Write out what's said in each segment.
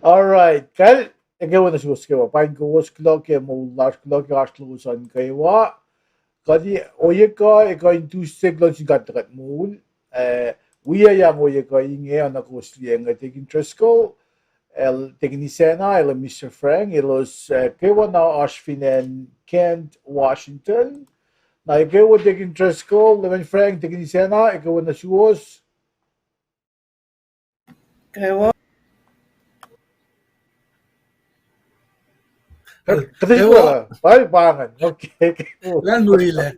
All right. Kal ikaw na sus kayo. Pain ko was clock mo last clock aslusan kayo. Kadi oye ka ikaw into seglo sigat kat mo. We are yang oye ka inge ana ko slieng taking Tresco. El Technicena, el Mr. Frank, elos kayo na Ashfinen, Kent, Washington. Na ikaw taking Tresco, Lemon Frank, Technicena, ikaw na suos. Kayo. Kasi ko lang. Pangan. Okay. Lan murile.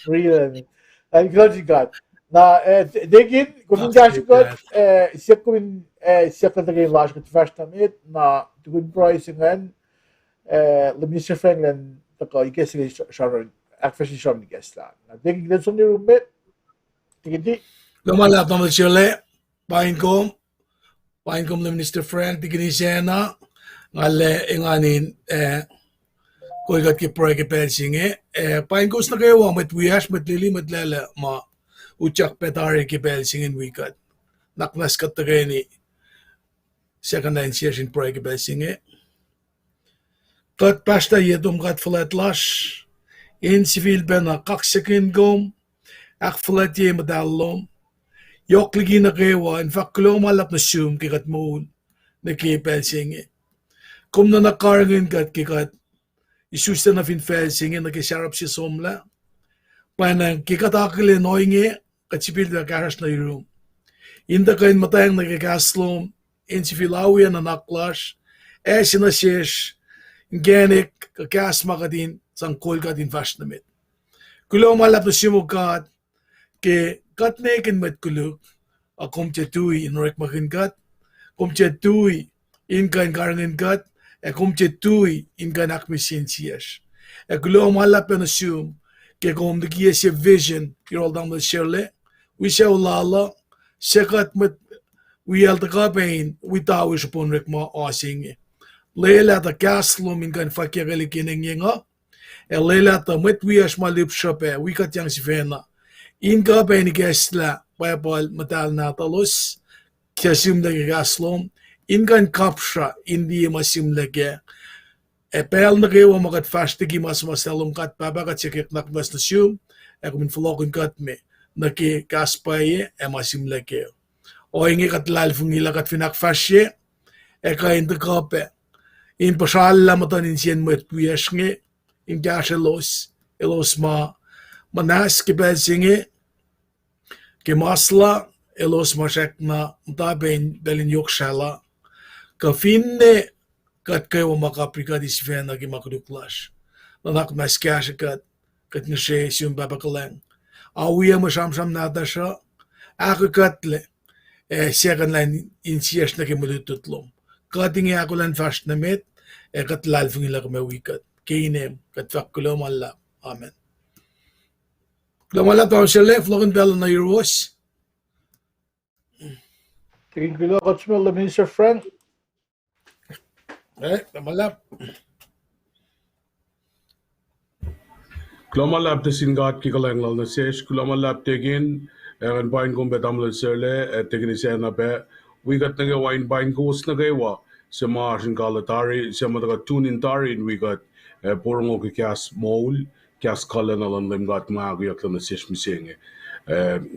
Real. Ang got. Na degin kung gashi got siya kung siya ka tagay lash got first time na tugun pricing ngan Mr. Franklin tako guess Sharon actually Sharon guess lang. Na degin din some room bit. Tigidi. Lumalap naman sila. Pain ko na Mr. Frank tigini siya na ngale inganin Kolgat ki proy ke pelsinge pain ko na kayo met wihash met lili met lala ma uchak petare ki pelsingen wikat naknas kat tagay ni second line session proy ke pelsinge kat pasta yedum kat flat lash in civil bena kasreacng gom ak flat ye madallom yok ligi na kayo in fact kulo malap na sum ki kat mo na ki pelsinge kum na nakarangin kat ki kat isusta na fin felsingen na kisarap si somla panang kikatakile noinge katsipil da karas na irum inda kain matayang nagakaslom insifilawi na naklash sinasyesh genik kakasma ka din sang kol ka din fashnamet kulo malap na simukat ke katnekin met kuluk akom chetui inrek makin kat kom chetui in kain karangin kat kom chetui in kain akmisin siyas kulo malap na sum que kom de gie se vision you're all down the shirley we shall lala sekat met we al de kapain we tawish upon rek ma asing lela ta kaslum in kan fakireli kinenga lela ta met we as malip shope we kat yang sifena in kapain gesla paypal matal na talos kasim de gaslum in kan kapsha indi masim lege Epel na kayo makat fastigi mas masalong kat pabakat sikik nakmas na siyum kumin flokon kat me naki kaspaye masim leke o ingi kat lalfung ila kat finak fasye kain de kape in pasalla matan in sien met puyesnge in gashelos elos manas ke belsinge ke masla elos masek na mtaben belin yokshala ka finne kat kayo makaprika di sifena ki makuduklas nanak mas kasha kat ngashe siyum babakalang awiya mo sramsram nada siya ako katle second line in siyas na ki malututlom kating ako lang fast na met kat lalfung ila kamawikat kinem kat fakulo malap amen Kulamala to siya left lokin bella na yuros Tigin kilo kat smell Mr. Frank. Malap. Klomalap te singat ki kalang lal na sesh. Klomalap tegin en bain kong betam lal serle tegin isa na be. We got nga wine bain kos na gaywa sa maasin kalatari sa mataga tunin tari we got porong ki kas mol kas kala na lan lim got maagiyak na sesh misenge.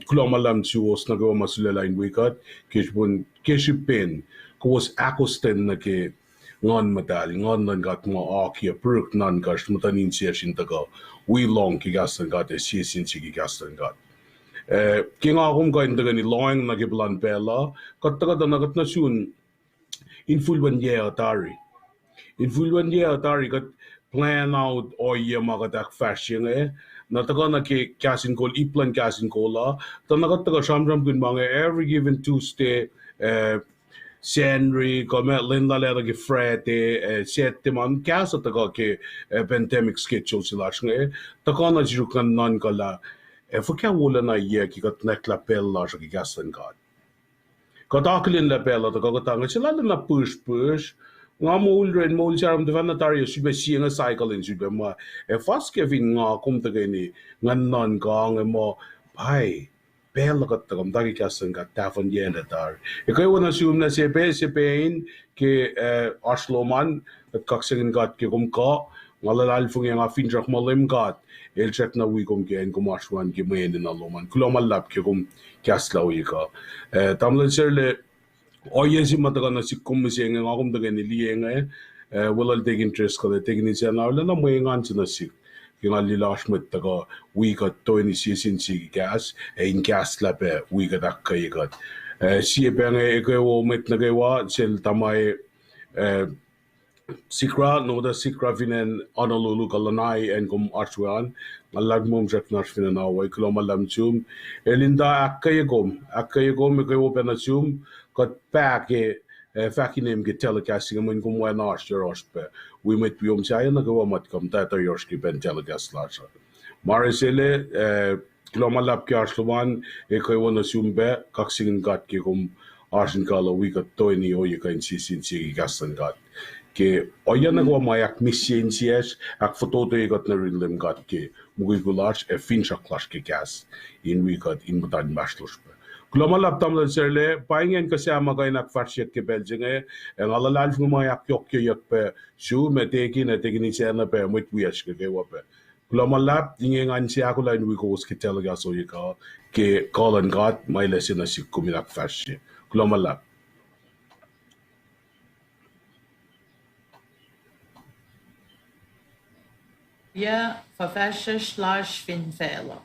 Klomalam siwos na gawa masulela in we got kishipin kos akosten na ke ngon matali ngon nan gat mo akia perk nan gas mutanin session taga we long ki gastan gat session ki gastan gat king agum ga indaga ni long na giblan bella kattaga da nagat na sun in full one year atari gat plan out o ye magadak fashion na taga na ki kasin kol iplan kasin kola ta nagat taga sramsramkin mga every given Tuesday Senri kommer linda leda ge frete sette man kasa ta ke pandemic schedule sila shnge ta kana jukan nan kala for ka wala na ye ki kat nekla pella so ki gasan god ka taklin la pella ta ka tanga sila na push nga mo ulren mo charam de vanatario sube singa cycle in sube ma fast ke vin nga kom ta ge ni ngan nan ka nga mo pai Pelagatagam dagi kasan gat tafan yenda dar. Ikaw wana siyum na sepein ke Ashloman at kaksagin gat ke kumka ngalalal fung yang afin jak malim gat elchat na wi kum ke en kumashwan ke mayen na loman kulomalap ke kum kasla wi ka tamlan serle oyesi matagana sikkum se nga ngum daga ni lienga walal take interest ka take ni sa na na mayengan sa sik kinga lilashmet taga wi ka to ni sisin si gas in gas lape wi ka dakka ikat si benge ke wo met na ke wa sel tamai Sikra no da sikra vinen Honolulu kalanai en kum archwan malag mum jak nas vinen na wai kilo malam chum elinda akkayegom ke open chum got back fakinem get telecasting mun kum wan archer ospe we met biom sai na go mat kom ta yorski ben telecast larsa marisele kilo malap ke archwan e ko wona chum be kaksing gat ke kum arsin kala we got toini o ye kan sisin si gasan gat ke oya nagwa mayak mission sias ak foto to igot na rinlem got ke mugi gulash e fincha clash ke gas in we got in butan bashlos global aptam serle paingen ka sama ga inak farshet ke belginge en ala lal fu mayak yok ke yak pe shu meteki na tekni sena pe mut wiash ke wape global lab dinge ngan si akula in we go ske telaga so yaka ke colon got my lesson as kuminak farshe global lab Ja, verfasser/finfehler.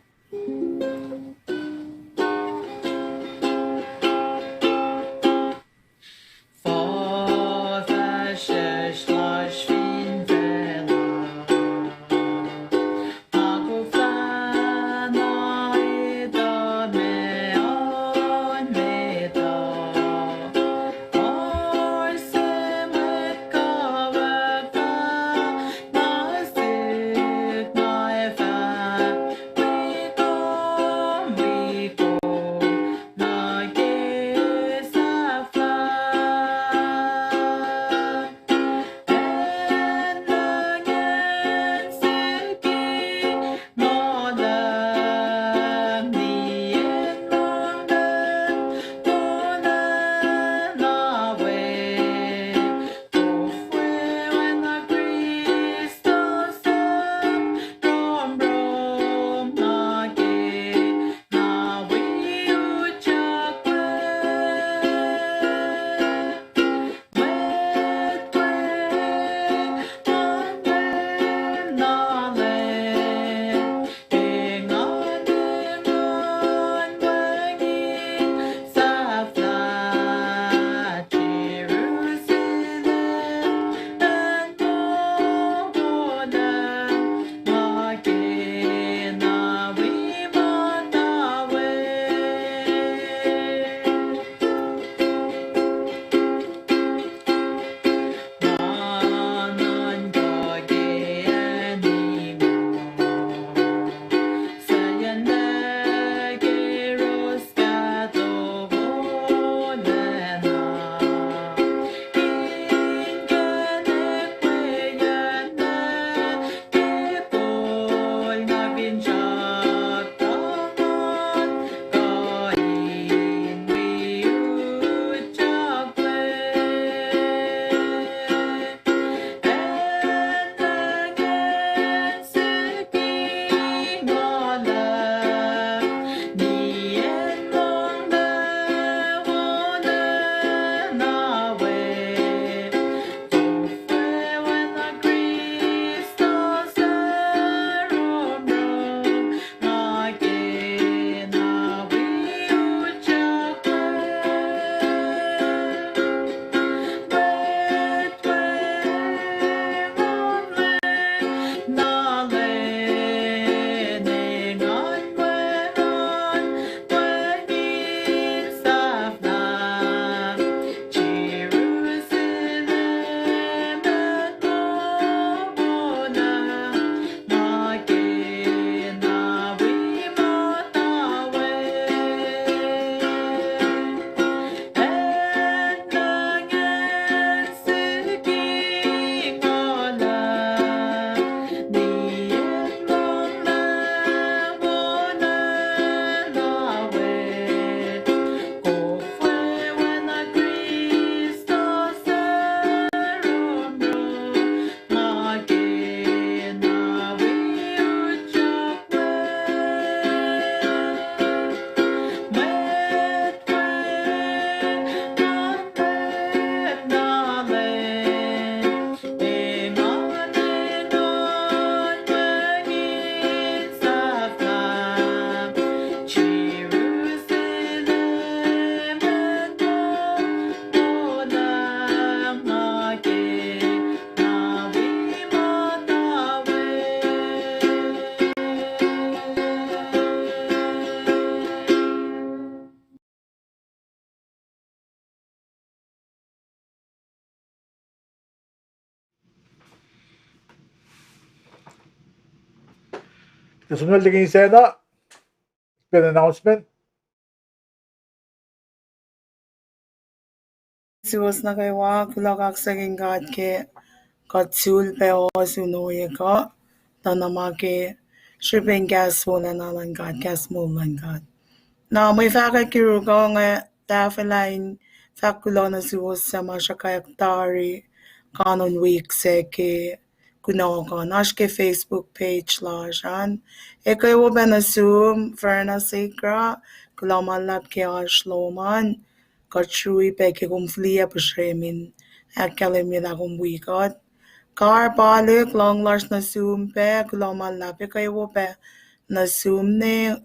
Kasunod lagi sana. Been announcement. Siwas na kay wa kulakak saging gat ke katsul pe o sunoye ka tanama ke shipping gas wala nalan gat gas mulan gat. Na may faka kiru ka nga tafelain fakulo na siwas sa masakayak tari kanon week se ke kuno ka nash ke Facebook page la jan. Eko wo ben assume ferna sekra kulamalap ke ashloman Kachui peke kumflia pashremin akalemi la kumwikat. Kar balik long lars na zoom pe kuloma lapi kayo pe na zoom ne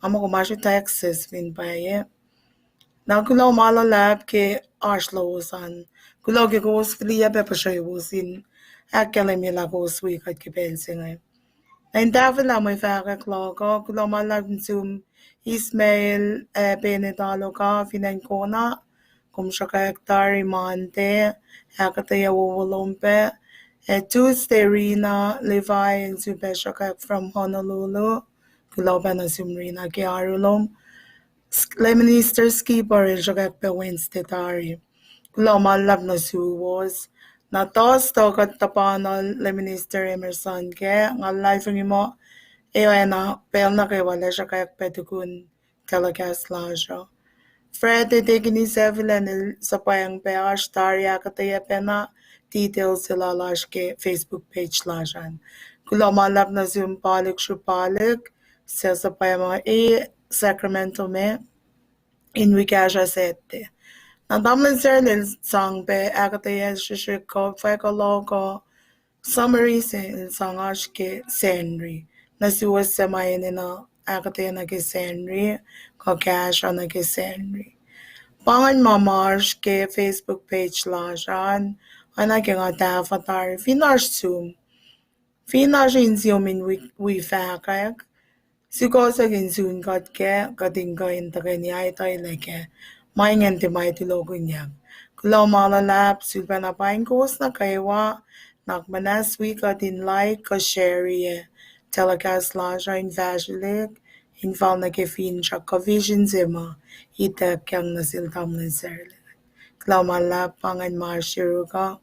amo kumashi Texas min paye. Na kuloma la lap ke ashlosan. Kulo ke kos flia pe pashrewosin akalemi la kos wikat ke pensingay. En dafür la mai fara klogo kuloma la zoom Ismail Benedalo ka finan kona kum shakayaktari mante hakataya wawalompe Tuesday Rina Levi and Super Shakayak from Honolulu Kuloba na Sumrina Kiarulom Leminister Skipper and Shakayak pe Wednesday Tari Kuloma love na suwas na tos tokat tapanal Leminister Emerson ke nga life mo na pel na kay wala siya kayak petukun telecast lang siya. Fred tegini sevilen sa payang peash tarya kataya pena details sila lash ke Facebook page lashan. Kula malap na zoom palik shupalik sa payang mga Sacramento me in wikasha sete. Nadamlan sir lil sang pe akataya shishiko feka logo summary sa sangash ke senri. Nasuwas sa mayan na akataya na ke senri ko cash na ke senri. Pangan mamash ke Facebook page lashan ana ke nga tafatar finash zoom. Finash in zoom in we fakayak. Siko sa ginsun kat ke katingka intake ni ay tay leke. Maingen ti may tilogo niya. Kulaw malalap sulpa na paing kos na kaywa. Nakmanas we katin like ka share ye. Telecast lasha in vajilik. Infal na ke fin siya ka vision zima. Itek kyang nasiltam na serli. Kulaw malalap pangan marshiru ka.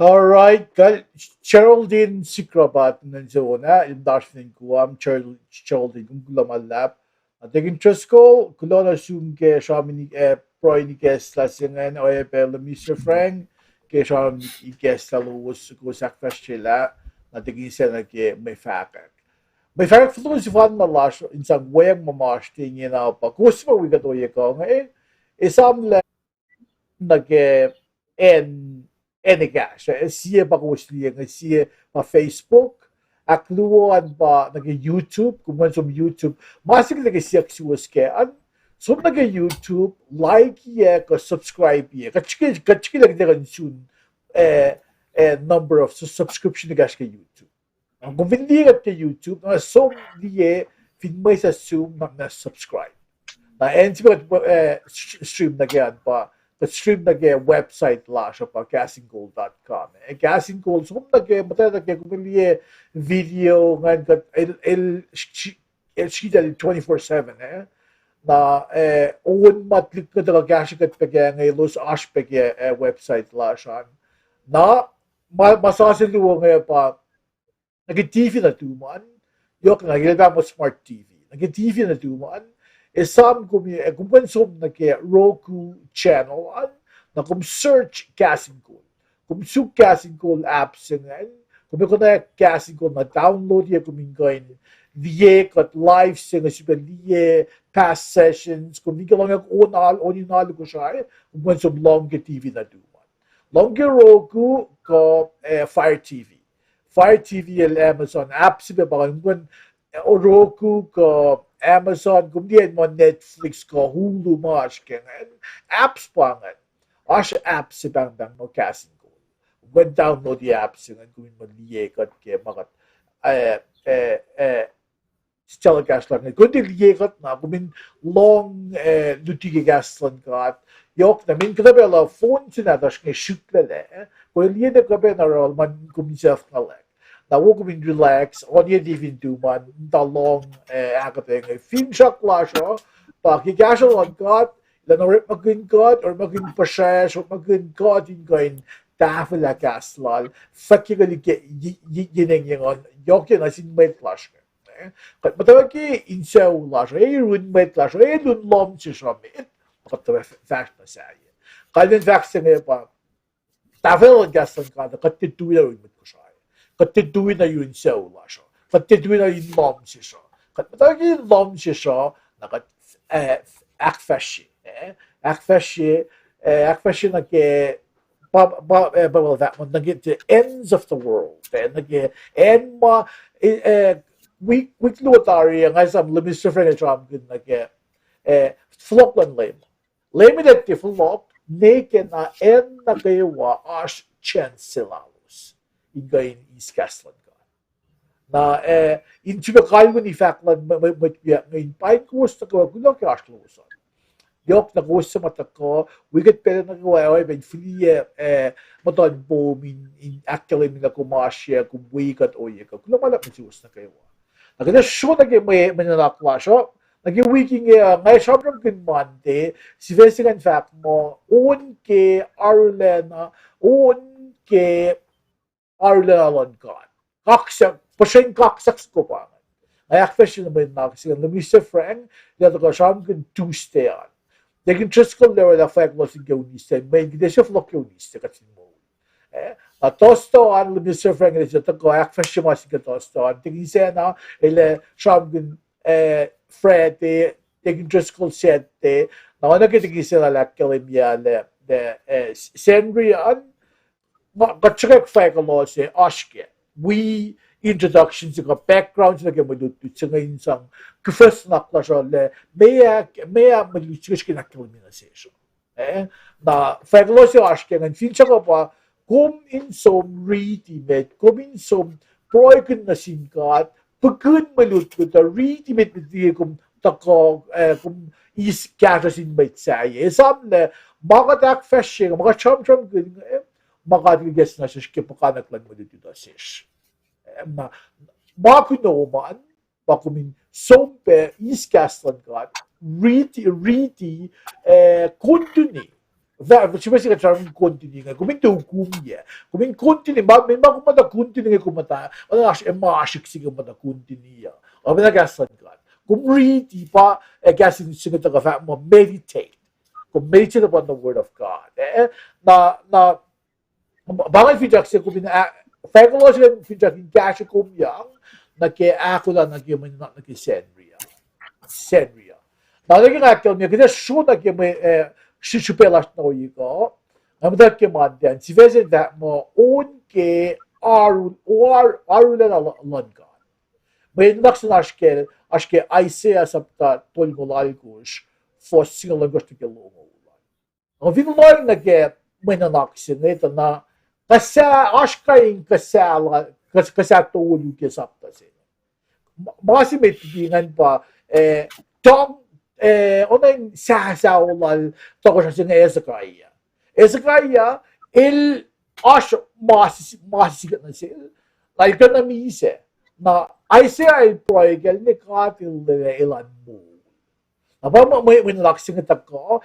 Alright, Geraldine Sikrabat ng zona, yung darshan ko am Geraldine kung gulamalap. At yung interest ko, kulon assume ke Shamini Proy ni Kes Lasingan o Epel Mr. Frank, ke Shamini Kes Lalus ko sa Festila, at yung isa na ke may fakak. May fakak flo si Van Malash, insang wayang mamash tingin na pa. Kus mo wigat o yako ngayon, isam la nag enigas. Siya pa kusliya nga siya pa Facebook, akluan pa nag-YouTube, kung man sa YouTube, masig nag-siya ksuwas kaya, so nag-YouTube, like ya, subscribe ya, kachiki lang soon, number of subscription na gas ka YouTube. Kung hindi ka YouTube, so liye, finmay sa Zoom, na-subscribe. And stream na yan pa, stream na website la siya pa castinggold.com. Castinggold so matay kumili video ngan sheet 24/7 na on matlik ka daga gashikat pagya ngay los aspect website la siya na masasiluwa ngay pa nag-TV na tuman yok nga gilga mo smart TV nag-TV na tuman Isam kumpensom na ke Roku channel na kum search casting call. Kum su casting call apps nga. Kum ko na casting call na download ya kumingain. Liye kat live sing super liye past sessions. Kum di ka lang on ko siya. Kumpensom long ke TV na duman. Long ke Roku ko Fire TV. Fire TV Amazon apps ba kung Roku ko Amazon, kumdiyan mo Netflix ko, Hulu mo, apps pa nga. Asya apps si bang mo casting ko. When download the apps, kung mo liyekot kaya makat, stella gas lang. Kung di liyekot na, kung long, lutige gas lang ka, yok na, min katabi ala phone sinatash nga shoot lele, kung liye na kabe na rol, man kumisaf na lang. Na wo ko relax on ye divin do man da long akateng film shot lasho pa kigasho on god la no rip magin god or magin pashash or magin god in going tafla kaslal fakkigali ke yineng yang on yokin asin met flash but matawaki insa lasho run met lasho lun lom si shami patwa fact na sa ye kalin fact nga pa tafel gaslan ka katti tuya with ko Katiduin na yun siya ula siya. Katiduin na yun lom siya siya. Katmatawag yung lom siya siya, akfashi. Akfashi well, that one, nag the ends of the world. And week lotary, ang isang Mr. Frank Trump, flop lang lame. Lame that the flop, naked na en na kayo as chance sila. Ingain is Caslan ka. Na into the kayo ni Factlan ngayon pain course na ko gulo ka aslusan. Yok na course sa mata ko, wiget pera na ko ay ben free moton boom in actually na kumasya kung wiget o yeka. Kuno malap ni sus na kayo. Nagada show na may mananakwa siya. Nag-weeking ngay sobrang kinmante, si Vesigan fact mo, un ke Arlena, un ke Arlalon God. Kaksak, pasyon kaksaks ko pa. Ay akfesyon naman na kasi ang Mr. Frank, dito ko siyang kan Tuesday on. Naging trust ko lewa na fact mo si Gionista, may gida siya flok Gionista kasi mo. A tosto on Mr. Frank, dito ko akfesyon mo si Tosto on. Tingin siya na, ile siyang kan Fred, naging trust ko siyete, na ako nakitigil siya na kalimya, Senri on, Kachak faculty aske. We introductions to background na kaya madutut sa ngayon sang first na klasyon le maya maluchis kinakilminasation. Na faculty aske ng fincha ko pa kum in som readymade, kum in som proyekon na singkat, pagkun malutut na readymade na kum tako kum is katasin may tsaye. Sam le magadak fashing, mga chum good makatigas na siya kipakanak lang mo dito na siya. Makunoman, makumin sompe iskas lang ka, riti, kuntuni, Siya charm continue nga kumin tukum ya kumin continue ba min ba kumada continue kumata wala as emashik sige kumada continue ya o ba gasan God kumriti pa gasin sige ta ka mo meditate meditate upon the word of God na bagay feature kasi kumin psychological feature kin gashi kum yang na ke ako la na ke man na ke senria na lagi nga kel mi kida shu na ke me shipelash na oyigo amda ke madyan si vezin that mo un ke arule na longa may naksin ashke Isaiah sapta tolgolal kush for single language to ke lomo ang vinloy na ke may naksin ito na kasa ashkain kasa tolu ke sapta se masi may tibingan pa tong onay sasawal toko siya sa Ezekaya. Ezekaya, masisigat na siya. Like ka na mise, na Isaiah ay proyegel ni katil na ilan mo. Aba may nalaksingat ako,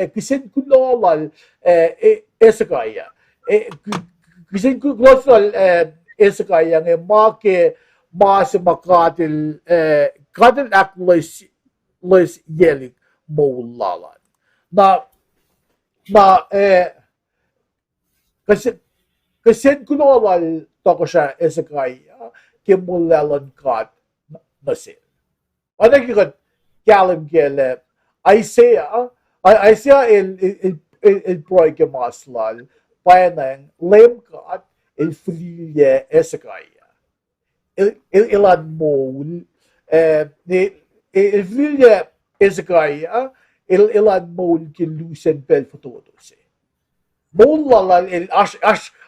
kisin kulolal Ezekaya. Kisin kulolal Ezekaya nga mas makatil kadın aklıs yelik moğullalar. Kasen kulolal tokuşa Ezekaya kemullalan kat nasıl. Ana ki galim gele Isaiah el proyeke maslal payanan lem kat el fliye Ezekaya. Ilan moğul Vilja Ezekaya, ilan moğul ki lucen pel fotoğrafı. Moğullalar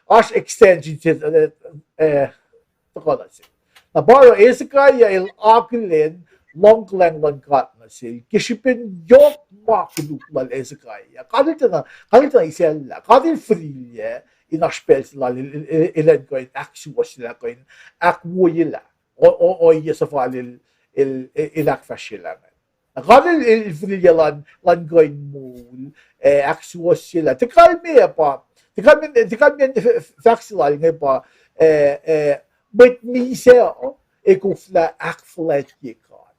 aş extension takalası. Na baro Ezekaya il akıllen longlang katnası. Kişipin yok makluklar Ezekaya. Kadın isella, kadın frilye inaşpelsler ilan koyun aksuasla koyun akwoyla. O yasafalil ilakfashilangan. Akala ilfiliyalan langoy mul aksuos sila. Tikal mi faksilal nga pa met mise ekufla akflet yikat.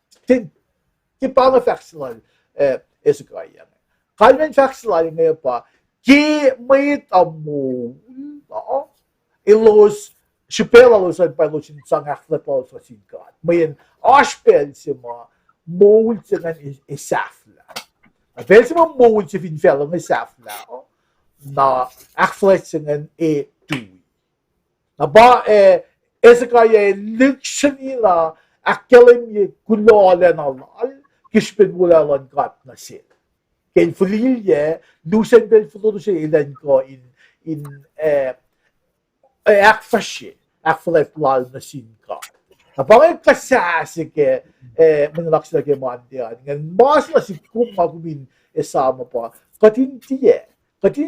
Ti pang faksilal esukaya. Kalmen faksilal nga pa ki met amul ilos Шипела лосад пайлочин sang akflet los vasin God. Mayen ashpel sima moul singan isafla. Vel sima moul si finfela ng isafla na akflet singan tui. Na ba Ezekaya lükshani akkelim ye kulolen alal kishpin wulalan God na sil. Ken fulilye nusen bel fulodo siya ilan ko in akflet lal na sin ka. Napangay kasasi ke manalaks na ke mandiyan. Ngan mas na si kumagumin esama pa. Katin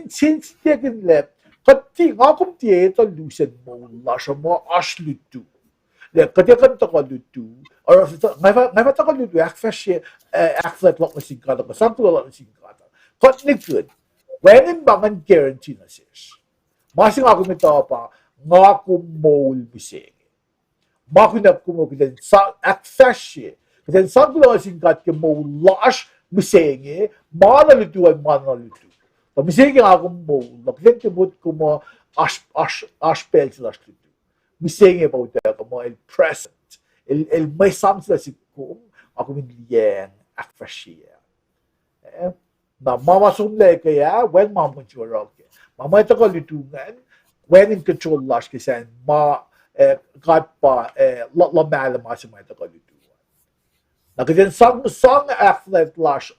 sintiye kinlep. Katin akum tiye ito lusen mo la siya mo aslutu. Katiyakan takalutu. Or ngay takalutu akflet lak na sin ka. Sample lak na sin ka. Katnikun. Wenin bangan guarantee na sis. Masing ako nito pa. Nga kumol bising. Makunap kumukitan sa akfashe. Kitan sa kulasin kat ke mo lash bising malalutuan malalutu. Ta bising nga kumol. Kitan ke mut kumo aspel sila slutu. Bising pa uta kumo el present. El may samsila si kum ako minliyan akfashe. Na mama sumle kaya when mama churok. Mama ito ko lutungan when in control lash kasi God pa lamala si mga takalituan. Nagkakita sang athlete lash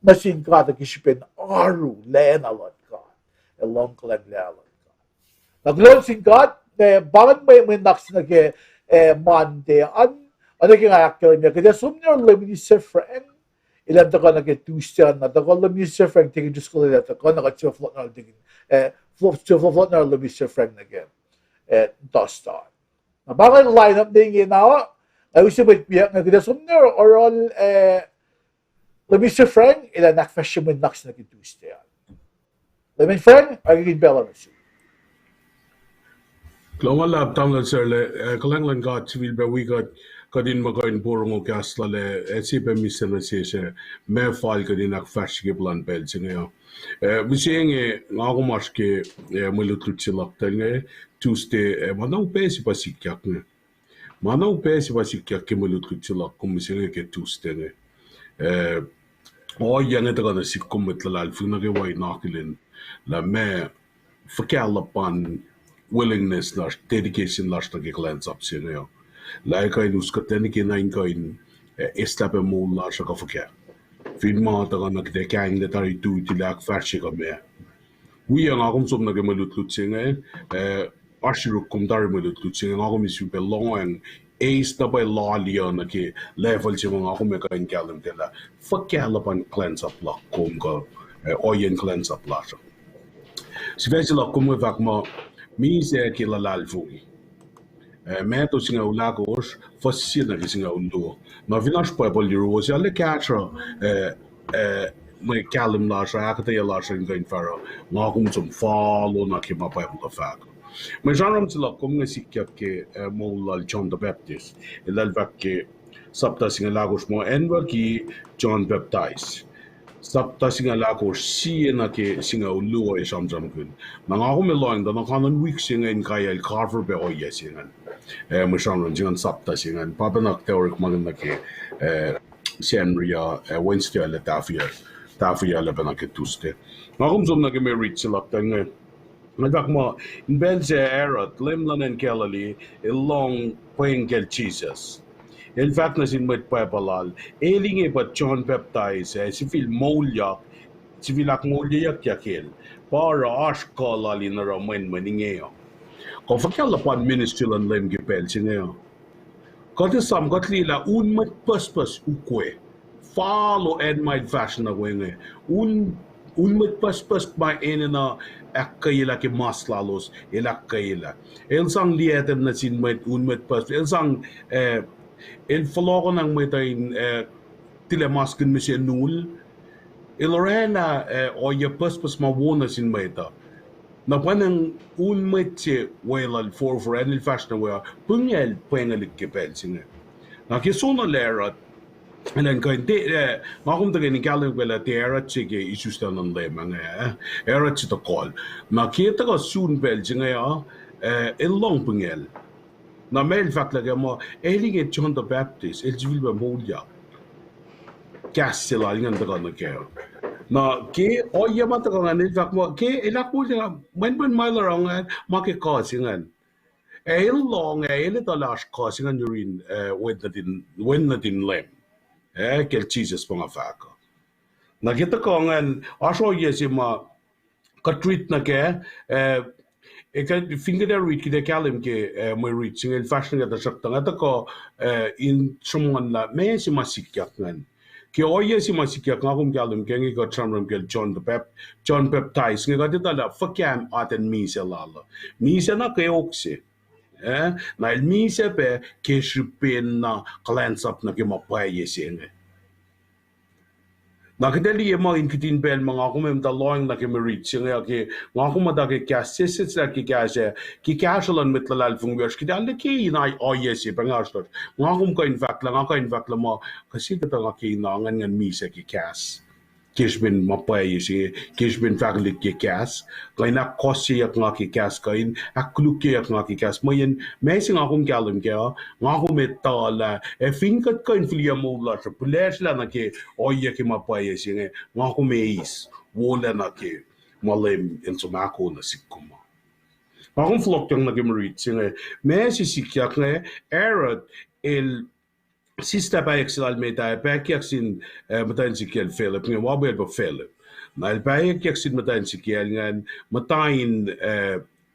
nasin ka kisipin aru lenalot ka elong kalenlalot ka. Naglon sin God bakit may naks na ke Monday ano kaya akil niya kaya sumner lemni Sifac ilan ta ka nag-Tuesday na ta ka lemni Sifac tingin just ko nila ta ka nag-flot na tingin flot na lemni Sifac na again dostar. Na bakit line up din ginawa ay usibit piyak na kaya sumner oral Mr. Frank, ila nakfashion with naks na kituste. Mr. Frank, agiging Belarus. Lulap tamla sirle kalanglan got civil be we got in magain borong gasla le sipe misena se me fal got in ak fashige plan bel singa we seeing ngago maske mulutluchilak tenge tuesday manau pesi pasikyak ne manau pesi pasikyak ke mulutluchilak kum singa ke tuesday ne o yange daga na sikkum mitla alfuna ge wai nakilin la me verkelpan willingness naar dedication naar de geglens op serieus. Like I nus kateni ke nain kain estape mol naar sa kafke. Fin ma ta kan de kain de tari tu ti lak farshi ka me. Wi ang akom som na ge malut lutsinge ashiru kum dar malut lutsinge akom isu be long and ace na by law na ke level si mga akom me kain kalam tela. Verkelpan cleanse up la kom ka oyen cleanse up la. Sifac la kom we vak ma Mise ke la lalfugi. Meto singa ulagos, fascina que singa undo. Ma vinas pa poliros, alle catra, my calum lasha, akate lasha in gain faro, magum some follow na ke ma pa la fag. Ma janram tila kom nga sikya ke mola John the Baptist, ilal vak ke sapta singa lagos mo enwa ki John Baptist. Sapta singa lako siena ke singa uluo e sramsramkin. Nang ako me loing da nakanan week singa in kaya el carver be oye singa. Mo sramram singa sapta singa. Papanak teorik maganda ke senria Wednesday le tafia le bana ke tuste. Nakum som na ke me reach lak tanga. Nadak mo in belze erat lemlan en kelali long playing kel Jesus. In fact, na sin met pepalal, eling but John Baptist, sifwil sivilak molyak yakil, para ashkalal in a roman maningeo. Kofakalapan ministry and lem gipel sineo. Kotisam gotlila met purpose ukwe. Follow and my fashion away. Met purpose by enina akkaila ke maslalos, elakkaila. Elsang lieten na sin met purpose. Elsang el verloren ang meteen tilemasken misschien nul. Ilorena o je pas maar wonen in meta. Na panang metje wel voor en il fashion wel pungel pengelig kepelsingen. Na kesona lera en dan kan de waarom dat in galen wel dat era chige issues dan aan de man era te call. Na keta ga soon belzingen ja il long pungel. Na mel faklage ma elige John the Baptist el vil be molja kassela ingen daga na ke na ke o yama daga na el fak ma ke elak molja men mile around ma ke causingen el long el the last causingen during when that in lem kel Jesus panga faka na kita kongen aso yesima katrit na ke ik vind dat read kide kalim ke my reaching el fashion ga shakta ata ko in someone la me si masikyak ngan ke oye si masikyak ngum kalim ke ngi ko tramram ke John Baptist ngi ga dita fakam aten mi se lala mi se na ke oksi na el mi se pe ke shpen na glance up na ke mapai yesenge Nakadali ema in kitin bel mga kumem da loing na kemerit singa ke ngakuma da ke kasses da ke kase ki kasalan mitlal fungers ki dalle ke inai oyesi pangastor ngakum ko in fact la ma kasi ka ta ke nangan ngan misa ki kas Kishbin mapai si Kishbin faglik ke kas kaina kosi ak nga ki kas kain akluke ak nga ki kas mayen mesing akum kalim ke ngakum etala finkat kain filia mola sa pules la na ke oye ke mapai si ngakum is wola na ke malem in somako na sikuma ngakum flok yang na ke merit singe mesi sikyak ne erot el Sista päiväksellä meitä päiväksin matansikiel Philip, niin wabel Philip. Näil päiväksin matansikiel ngan matain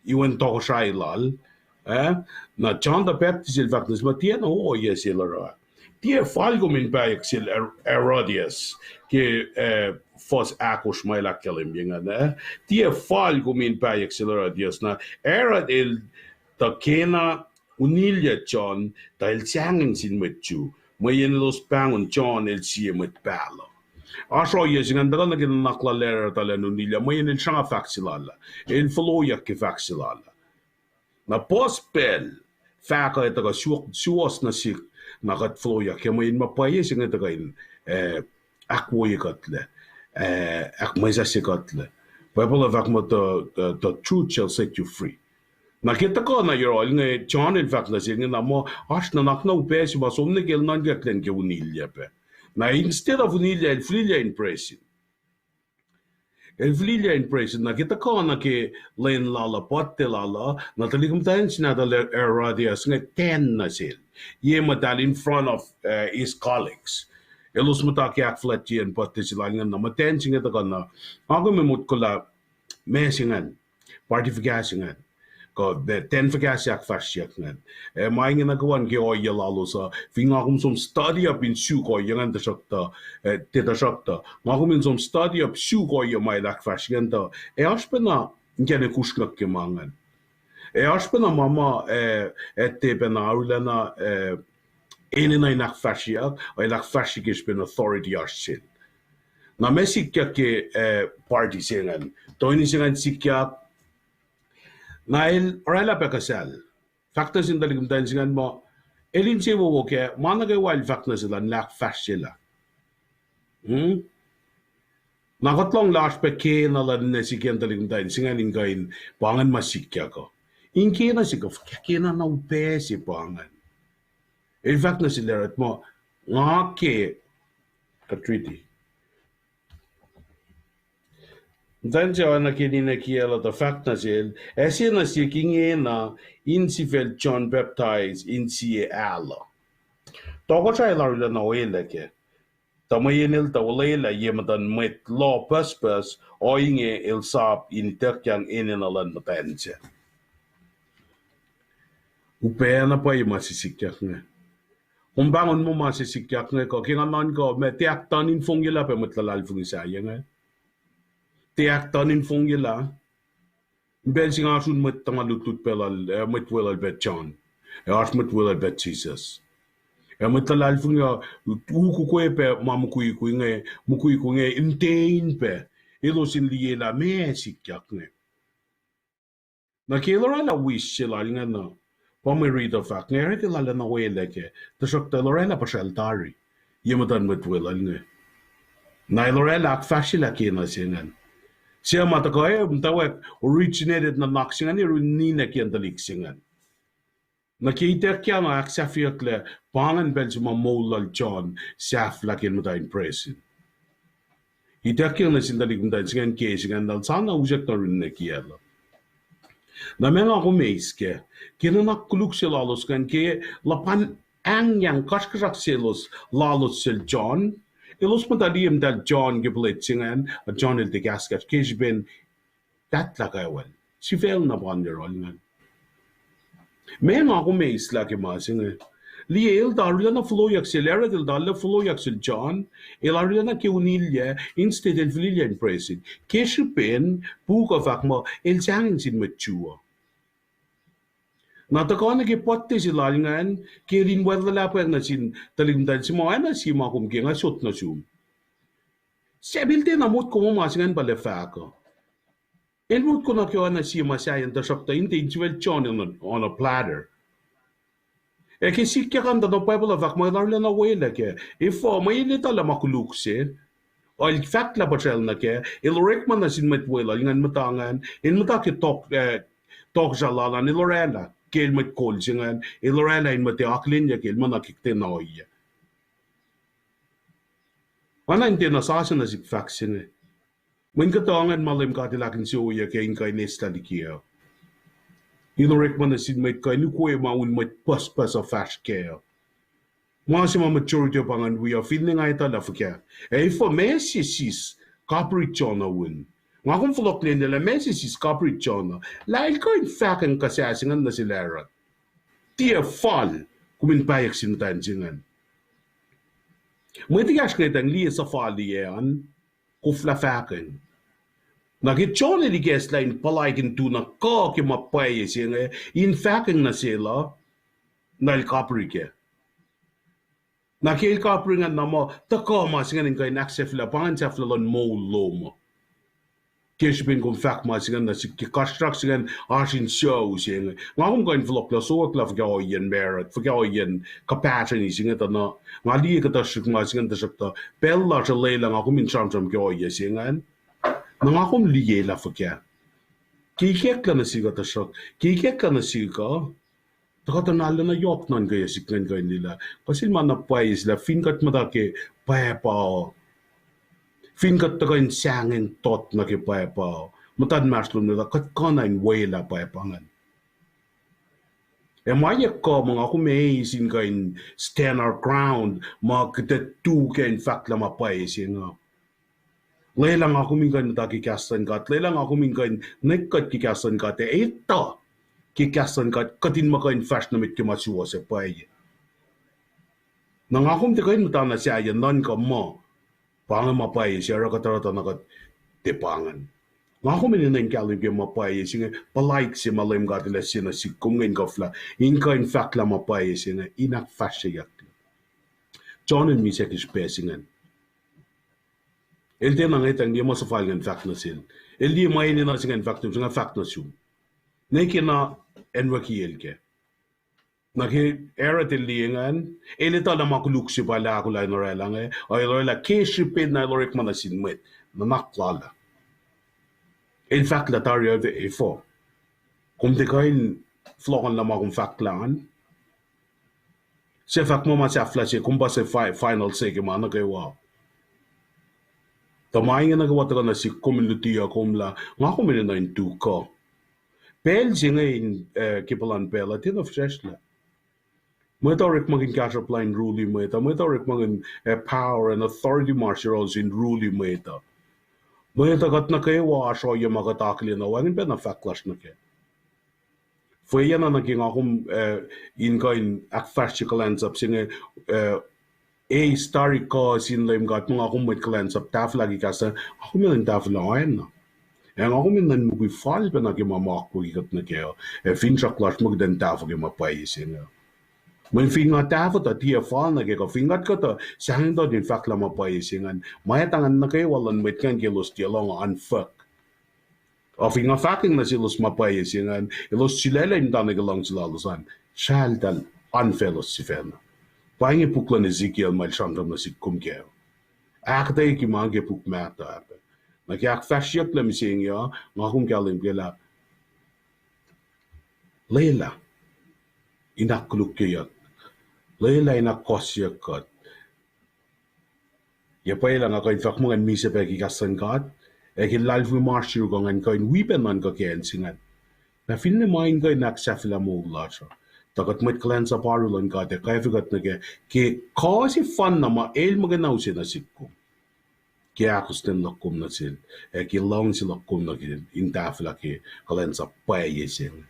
iwan toho shailal. Na John the Baptist ilvaknes matien oyesilera. Tie falgumin päiväksil Herodias ke fos akos mailakkelim jengan. Tie falgumin päiväksil Herodias na erad il takena Unilja John, dahil siyangin sin metju, mayen los pangon John el siya met palo. Asho yesingan daga nagin nakla lera tala nunilya mayin il shanga faxilala il floya ki faxilala na pospel faka itaga shuos na sik nagat floya ke mayin mapaye singa daga in akwo yikatle ak maisa sikatle Bible vak mo the truth shall set you free. Nakita ko na your oil nga John in fact na singa na mo as na nakna upesi basomne gel nan gaklen ke unilya pe. Na instead of unilya el frilya in pressing. El frilya in pressing nakita ko na ke len lala potte lala na taligum tayo sinadala eradias nga 10 na sil. Ye madal in front of his colleagues. Elos mataki ak flat yan potte sila nga na maten singa ta na ako memut ko la mesingan partificasingan. Ko de 10 vergasyak fastsjeknen. Maar ingen gewoon geoje lalosa. Vinga om som study up in suko jangan de shokta teta shokta. Maar om in som study up suko je mai lak fastsjenta. Aspena ngene kuskak gemangen. Aspena mama ette bena ulena ene nak fastsjak. Ai lak fastsjik ben authority arsin. Na mesikja ke party singen. Toini singen sikja Nail orala pakasal. Factors in the dancing mo. Elin se wo ke manage wild factors lan lak fascila. Nagatlong last pe ke na lan ne siken daling dancing in gain pangan masikya ko. In ke na sikof ke na na upe si pangan. El factors lerat mo nga ke katriti. Dan siya na kininakiela the fact na sil, esi na siya kinge na insifel John baptized in siya ala. Toko siya ilarila na wala ke. Tamayenil ta wala yemadan met law purpose o inge ilsap initekyan ininalan na tense. Upaya na pa yung masisikyak nga. Kung bangon mo masisikyak nga ko, kingaman ko, may tiyak tanin fong yala pa matlalal fong isaya nga. Tiak tanin fong yela ben sing asun met tangalutut pelal met welal bet John as met welal bet Jesus met talal fong ya uku ko pe mamukui ku nge mukui ku nge intain pe ilo sin liela me sikyak ne na kelora la wish sila nga na pa me read the fact ne rete la na wele ke to shok ta lorela pa sheltari yemutan met welal ne na lorela ak fashila kina sinan siya matakaye mtawek originated na naksingan ni runina kian daliksingan. Nakita kya na aksafiak le pangan bel sa mamolal John saf lakin matayin presin. Ita kya na sindalik matayin singan kesingan dal sana ujak na runina kiya la. Na mga kumays ke kinakuluk sila lalos kan ke lapan ang yang kaskasak silos lalos sil John Ilos mataliam dal John giblitsingan a John il de gaskat kishbin dat lagawal. Sifwil na banderol ngan. May nga ako may isla kimasing Liel darla na floyak sil era del dalla floyak sil John ilarla na kiunilya instead el vililya in presid. Kishbin buka fakma il sangin sin matua. Natakon ke potte si lalingan kirin wala pa na sin talimdan si mo ana si makum ke nga shot na sum. Sebilte na mut ko masingan pala fako. El mut ko na kyo na si masayan ta shakta inte intuel chon on a platter. E ke si kya kan da no pebble of akma larla na wela ke. If may ilita la makuluk se. O il fact la bachel na ke il rekman na sin metwela ngan matangan in matake tok jalala ni Lorena. Kel met kolsingan ilorela in mate aklinja kel manakikte noia. Ana inte na sasa na Sifac sine. When katongan malim katilakin si uya ke inkay nesta likiyo. Ilorek man na sin met kay nukuwe maun met paspas of fash keo. Mga si maturity pangan we are feeling ay talafika. E for mesi sis caprichona win. Nga kung floklin nila mesi sis caprichona. Lail ko in fact ang kasasingan na sila. Tia fall kuminpayak sinutansingan. Matigas ka itang liya sa fall yan kufla fakin. Nagitchona li guestline palaikin tu na ka kimapaya siya in fact na sila nail capriche. Nakil ka pringan na mo, tako mas nga ngay naksefla, pangan sefla lon mo lomo. Kishbin kung fact mas nga na si construct nga asin show siya. Nga kung kain vlog la so la fgaw yen merit, fgaw yen capacity siya ta na. Nga li ka ta shik mas nga ta shik ta. Bella sa leila nga kung min sramsram gaw yen siya nga. Nga kung liye la fgya. Kikek la na siya ta shik. Kikek la na siya ka. Takatanala na yok nan gaya siklan gaya nila. Kasi manapay sila, finkat matake payapao. Finkat tagain sangin tot na ke payapao. Matad maslum nila, kat kanain wala payapangan. E maya ko mga kumaisin kain stand our ground, mga kitatu kain fakla mapay nga. Lelang ako mingan nataki kasan kat, lelang ako mingan nekkat kikasan kat, ito. Kikasan kat katin makain fast na mit kimasuwa sa pay. Nangakom te kain matana siya yan nan ka mo. Pangan mapay siya rakatarata nakat tepangan. Ngakom inin ang kalim kaya mapay siya palaik si malim gatila siya na si kungin kafla. Inka in fact la mapay siya na inak fast siya yak. John and me siya kispesingan. El te nangitang di mo sa falgan fact na sil. El di mainin na siya fact na fact na siya. Neki na enwakiel ke. Naki era til liengan, elita la makuluk si pala ako la norelang ay la keshipin na lorik manasin met, na naklala. In fact, la tario de efo. Kung di kain flokan la makong fact langan, Sifac mo masafla siya kung ba sa final say kaya kay wow. Tamay nga nagawa ka na si community akumla, nga kumili na yung tuku. Pel siya ngayon kipalan pel, at yun of la. Metarik maging catchupline ruli meta, metarik maging power and authority marshals in ruli meta. Meta kat na kayo wa asyo yung magatakli na wangin pa na facklash na kayo. Fue yan na naging akong in akfash kalens up singe starry ko sinlaim gat mga akong may kalens up taf lagi kasi ako may taf na ayan na. En ako may nan mugui fall pa naging mamak ko ikat na kayo. Fincha clash magdan taf ang mapayis singe. May fingat tafo ta tiya fall na kayo fingat ko to sangin to din fact la mapayis singe. Maya tangan na kayo walan may kan kilos tiya long unfuck. Of inga fucking na silos mapayis yan, ilos silela yung tanay galang sila lusan. Siya dal unfellows si Fena. Pahingi pukla ni Ezekiel mal siyang na si kumkeo. Akatay kimangge pukmata. Nakiak fasyak la mising ya, nga kumkalim kila. Leila, inakluk kiyat. Leila inakosyak kat. Yapay lang ako infak mga misa pa kikasan kat. Lal vi marshir ko ngan kain wipen man ka ken singan. Na fin main ka naksafla mo lacha. Takat met klan sa parulan ka te kaya figat na ke kasi fan na ma el maganaw sin na sikko. Kaya akustin lakum na sil. Ki long si lakum na kin intafla ke klan sa payesin.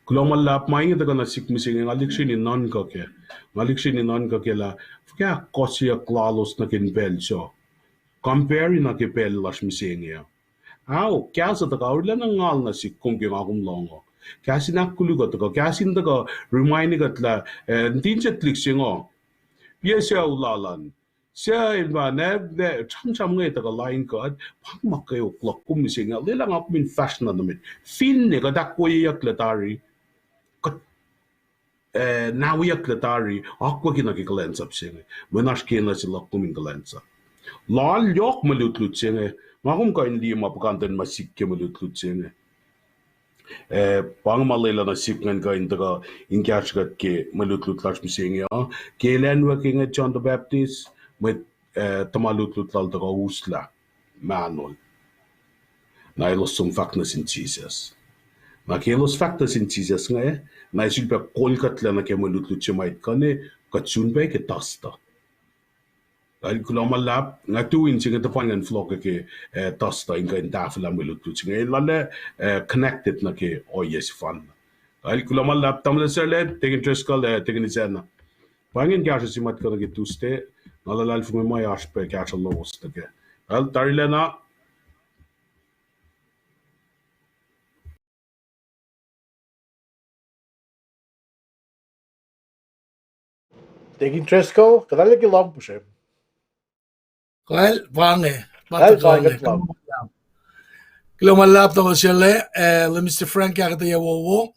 Kulo malap main ita ka na sikmising ngalik sin non ka ke. Ngalik sin non ka ke la. Kaya kasi klalos na kin belso. Compare na kipel las misengya. Aw, kaya sa taka urla ng ngal na si kung kaya akong longo. Kaya sinakulugot ako, kaya sinta remind ka tla, hindi siya tlik siya ngo. Piya siya ulalan. Siya ilma, cham-cham nga ita ka line ka, at pang makayo klok kung misengya, lilang ako min fashion na namin. Fin ni ka dakwayak latari, nawayak latari, ako kinakikalensa siya. Manash kina sila kumin kalensa. Lal yok malutlut siya ngakum ka hindi mapakantan masik ke malutlut siya pang malayla na sikngan ka hindi ka inkyashgat ke malutlut lash misya kailan wa ke nga John the Baptist may tamalutlut lal ka usla manol na ilos sum fact na sin Jesus na kailos fact na sin Jesus nga na isilpa kolkat la na ke malutlut siya may kane katsunbay ke tasta Dahil kung malap, nga tuwin siya nga tapangan flock ke tasta inga intafla milutut siya lala connected na ke oyes fan. Dahil kung malap tamla serlet tegen treskal tegen isena. Pangin kaya siya simat ka na gituste, nalalal fung may aspe kaya siya lowos na ke. Dahil tarila na Taking Tresco, kadali ki long pushem. Well, pange. Well, pange long. Kilomalap to siyale, Mr. Frank yakata yawo.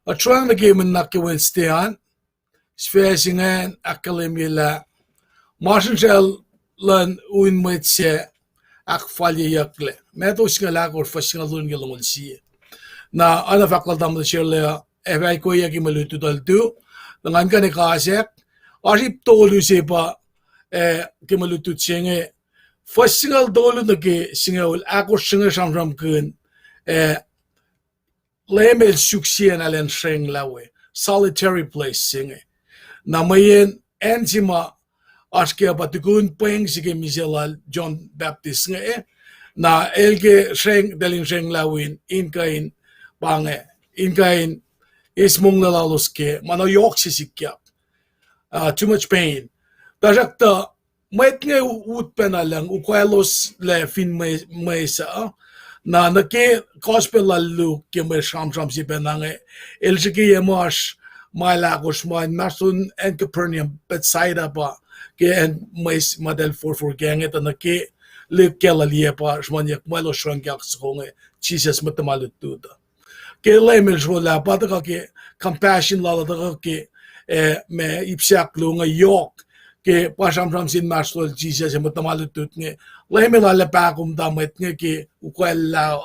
A trang na game na kiwinstian. Sfeesingen akalimila. Martin shell learn uin mwetse ak falye yakle. Meto singalak or fasingal dun gilongol siye. Na ana fakal dam the siyale, evay ko yaki malutu daltu. Nangan ka ni kasek. Asip tolu sepa kimalutu tsenge. Fasingal dolu na ki singawul ako sramsramkin. Lemel suksien alen shreng lawe. Solitary place singe. Na mayen enzima aske batukun peng sige miselal John Baptist nge na elge shreng dalin shreng lawin inkain bange inkain ismong nalaluske mano yok sisikya too much pain dajakta mait nge utpena lang ukwelos le fin mesa na nake gospel lalu kime sham si penange elshiki yemash Moliyucklac masun en Capernaum Bethsaida pa ke en mais model for ganget na ke le kelalie pa shmanyak malo shranyak songe Jesus matamalutuda ke lemel jola pa ta ke compassion la ta ke me ipsak lu nga yok ke pasam sin masol Jesus matamalutut nge lemel ala pa kum damet nge ke ukwela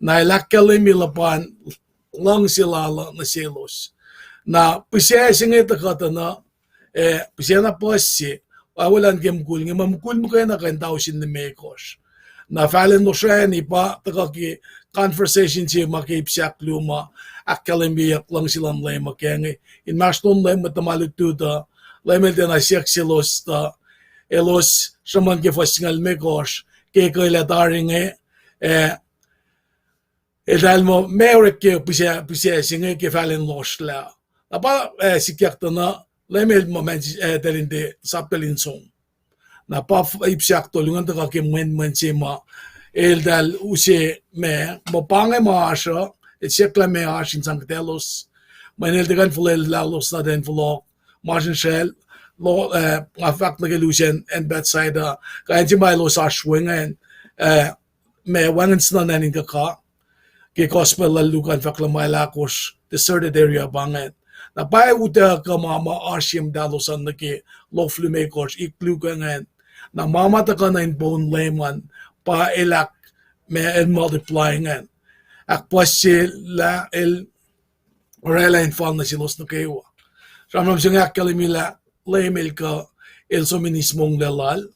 na lakelemil lang sila na selos na pisya singe takata na pisya na posi awalan gemkul nge mamkul mo kaya na kanta usin ni mekos na falen no siya ni pa takaki conversation siya makipsyak luma akalimbiyak lang silang lema kaya nge in maston lema tamalutuda lema din na siyak silos ta elos saman ke fasingal mekos kaya kaya lataring edalmo merek ke pisya singe ke falen los la Napa sikyak na lemel moment telinde sapelin song. Napa ipsyak to lungan ta ke men sema el dal use me mo pange ma asha et sekla me ashin sanktelos manel de gan fulel lalos na den vlog margin shell lo afak na gelusen en Bethsaida ka enji mai los ashwingen me wangen sna nanin ka ke gospel la lukan fakla Moliyucklac deserted area banget na pai uta ka mama ashim dalosan na ke loflu makers iklugangan na mama ta ka na in bone layman pa elak me en multiplying an ak pasi la el rela in fall na silos na kewa samram singa kalimila lemel ka el sominismong lalal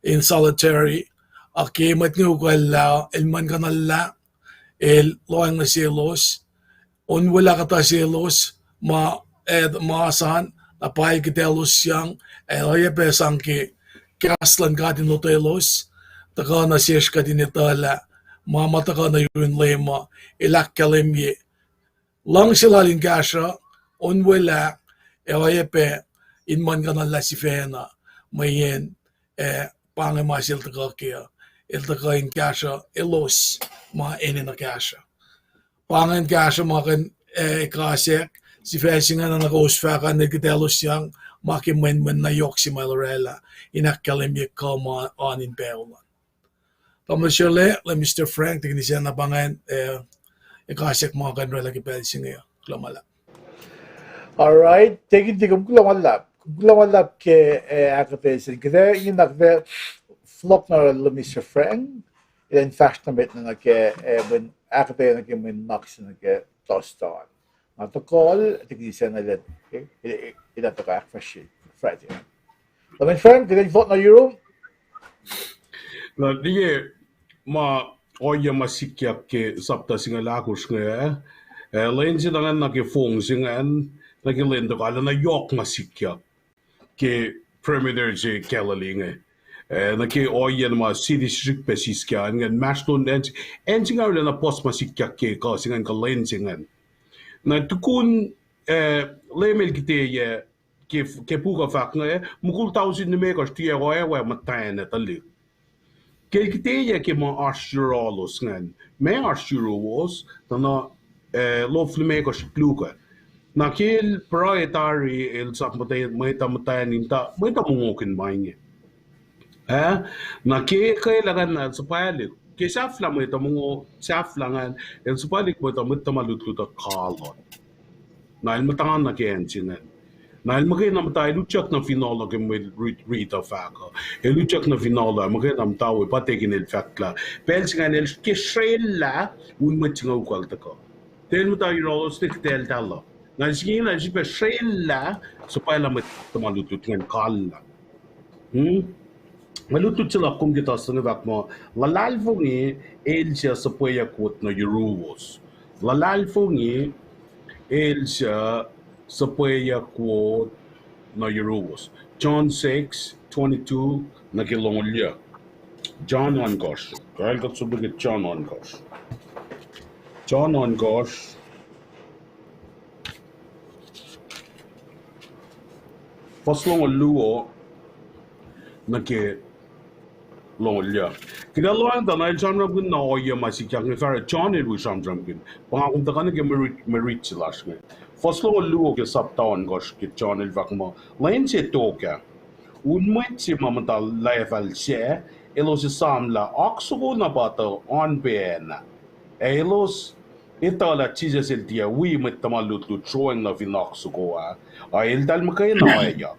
in solitary ake matngu ko la el man kanalla el loang na silos on wala kata silos maasahan na pahil kitelos yang EPS89 kaslan katin notelos taka na siyesh katin itala mama taka na yun lema ilak kalimye lang silalin kasha on wala EPS inman ka na lasifena mayen pange masil taka kaya il taka in kasha ilos ma ene na kasha pangen kasha makan kasek Sifac nga na nag-oasr na nagdelos yang makimen na yok si Malorella inakalimik ka on in Peola. Pamasyole, le Mr. Frank, tignan siya na bangan ikasek mga kanrela kipelsi ngayon. Klamala. Alright, taking kulamallap ke akapelsin. Kada yung nakve flop na le Mr. Frank, in fact na bet na ke when akapel na ke min max na ke tostan. At call, tignan na let ito ka fashion Friday. Lamin friend, kaya vote na Euro. Na dige ma oya masikyak ke sapta singa lakus nga lain sidangan na ke fong singan na ke lendo kala na yok masikyak ke perimeter je kelalinga na ke oya ma city strict pesiskan ngan maston en singa na post masikyak ke ka singan ka lain singan na tukun lemel kite ye ke puka fakna mukul tausin ni me ka stia roya wa matana tali ke kite ye ke ma ashrolos ngan me ashros dana lofle me ka spluka Nakil proprietary el sakmatay may tamatayan ninta may tamungukin maingi. Naki kailangan na sa palik. Kisaf lang may tamungo saf langan el sa palik mo tamalutlut at kalon. Nahil matangan na kiyensinan. Nahil magay namatay luchak na finola kay may Rita Faka. Luchak na finola magay namataw patekin el fakla. Pels nga el kisrela un matsingaw kwalta ko. Tel mo tayo rolos tel talo. Naging na siya srela so pala mat tamalutlut ngan kala. Malutut sila kung kita sa nabak mo, lalalfo ngi el siya sa puya kwot na Euros. Lalalfo ngi el siya sa puya kwot na Euros. John 6:22 na kilongolya. John 1 gosh. Kahit kat subigit John 1 gosh. John 1 gosh. Paslong luo na ke longolya. Kinalawan ta na sramsramkin na oya masikyak ni fara John el sramsramkin. Pangakong ta kana ke merit silash nge. Faslo luo ke saptaon gosh ke John el vakma. Lain se toka. Unmet si mamata level se elos samla oxo na bata on bena. Elos itala Jesus el dia we met tamalutlut showing na vinoxoa. El dal makay na oya.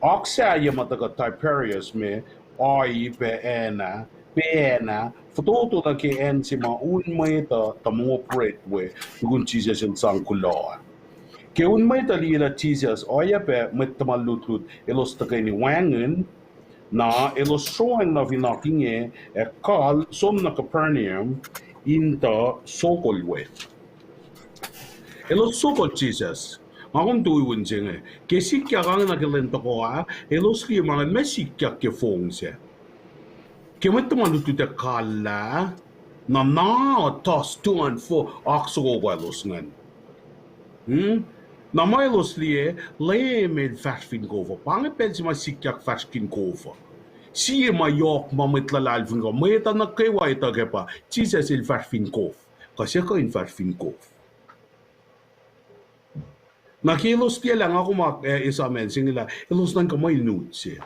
Oxa ya mataga Tiberius me ai pena foto na ke en si ma un mai ta tamo operate we gun Jesus en sangkuloa ke un mai ta lila Jesus oya pe met tamalutlut elos ta ni wangen na elos showing na vinakinge e kal som na Capernaum in ta sokol we elos sokol Jesus Akong tuwin siya nga. Kasi kya kang nakalento ko elos kaya mga mesikya ke fong siya. Kaya may tumalututa kala, na tos 2 and 4, akso ko elos nga. Na may elos liye, med fashfin kova. Pangit si masikyak fashkin kova. Siya mayok mamitlalalfin ko. May tanak kayo ay tagapa, Jesus il fashfin kova. Kasi ka in fashfin kova. Nakilos dia lang ako isa mensing nila. Ilos nang kamay nudes siya.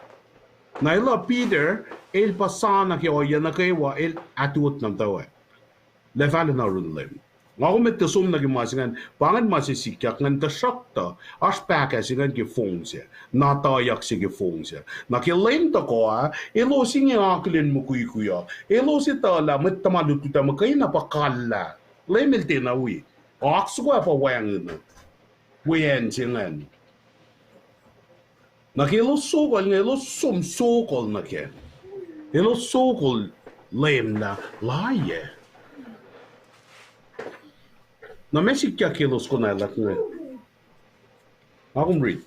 Na ila Peter, el pasana ki oya na kaywa, el atuot ng tawa. Lefala na runlim. Ako met tasum na gimasingan, pangan masisikyak ngan tasakta, as pakasingan ki fong siya. Natayak si ki fong siya. Nakilenta ko ilos yung aklin mo kuya. Ilos itala, met tamalututa mo kayo napakala. Lemil tinawi. Akso ko pa wayang ina. Wiyan singan. Nakilos sokol nga ilos sokol na ke. Ilos sokol lem na laye. Na mesik kya kilos ko na lak nga. Akong read.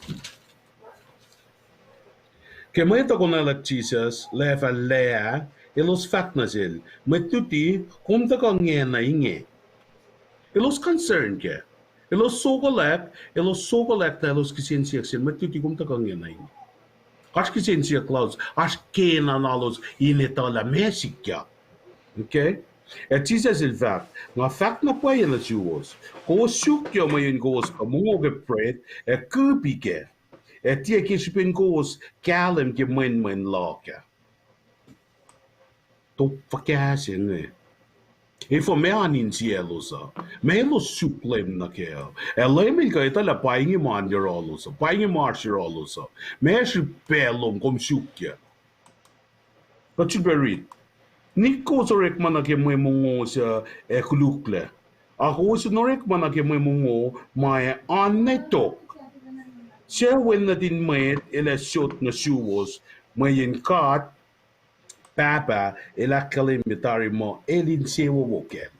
Kaya may ito ko na lak Jesus lefa lea ilos fat na sil. May tuti kumta ka nga na inge. Ilos concern ke. Elos sokolek na elos kisensiak sin matutikum ta kang yanay. As kisensiak laos, as kena nalos inetala mesikya. Okay? Et Jesus il fact, nga fact na pa yan na siwos. Ko sukyo mayin gos kamungo ke pret, e kupike. Et tia kishipin gos kalem ke men laka. To fakasin eh. Ifo me anin sielosa, me lo suplem na keo. Elemil ka itala paingi man yerolosa, paingi marshirolosa. Me shi pelom kom sukya. Kachiberi. Niko sorek man ke me mungo sa ekulukle. Ako sa norek man ke me mungo may anetok. Siya wen na din may shot na suwos, mayin kat Papa, ela kalimitari mo, elin sewa woke.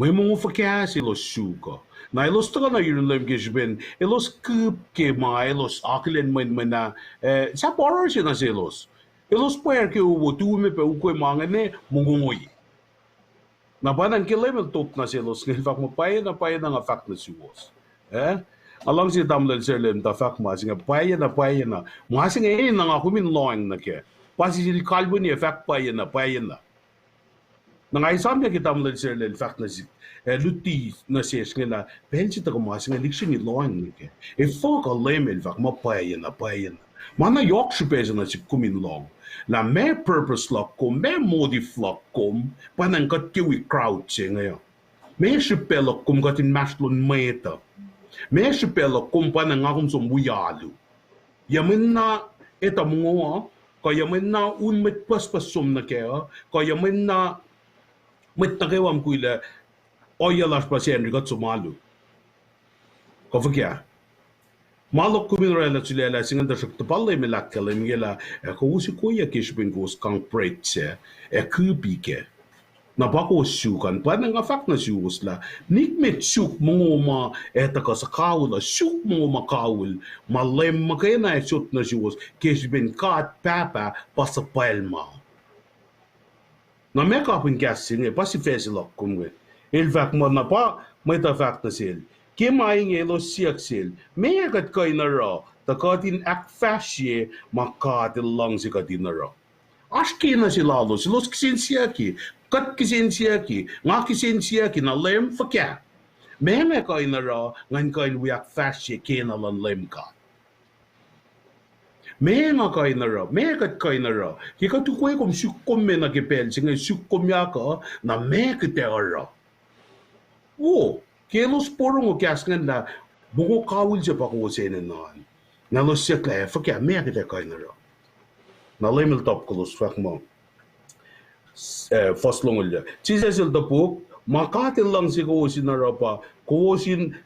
May mga fakas ilos suko. Na ilos to na yun lang kisbin, ilos kup ke ma, ilos akilin man na, sa porar siya na silos. Ilos puwer ke uwo, tuwi pa ukoy mga ne, mungungoy. Na ba nang kilimil top na silos, ngilfak mo payan na nga fak na siwos. Alang si tamlal sirlim, ta fak ma, singa payan na. Mga singa na nga kumin loang na ke. Pasi kalbo niya fak payan na. Nangai samya kita mulai serle fact na luti na ses ngela pensi ta mas ngeli singi loan ke e fok a lemel vak ma payen. Mana yok shupes na sip kumin long la me purpose lock kom me modif lock kom panan kat kiwi crowd ngayon me shupelo kom gatin mashlon meta me shupelo kom panan ngakum som buyalu yamin na eta mungo kaya yamin na un met pas som na kaya yamin na met na kewam kuila oya las pasien rigot sumalu ko fakya malok kumin rela chulela singan da shuk tapalle me lakkale migela ko usi ko ya kishbin gos kang preche kubi ke na bako sukan pa nga fak na siusla nik met suk mongoma eta ka sa kaula suk mongoma kaul malem makena sut na sius kishbin kat papa pasa palma na meka pin gasin pasi fesilok kumwe il vak mo na pa may ta vak na sil ke maing elo siak sil may agat kay na ra ta katin ak fasye makatil lang si katin na ra aski na silalo silos kisin siyaki kat kisin siyaki nga kisin siyaki na lem fakya may kay na ra ngan kay wiak fasye ke na lan lem ka may kay na ra may kat kay na ra kika tukwe kom sukom me na kipel singa sukom yaka na may kitera o kelos porong o kasngan la bungo kawul siya pa ko senen nan nalos siya kaya fakya me kita kay na ra na lemel top kolos fak mo foslong ulya chisesil da puk makatil lang si ko sin na ra pa ko sin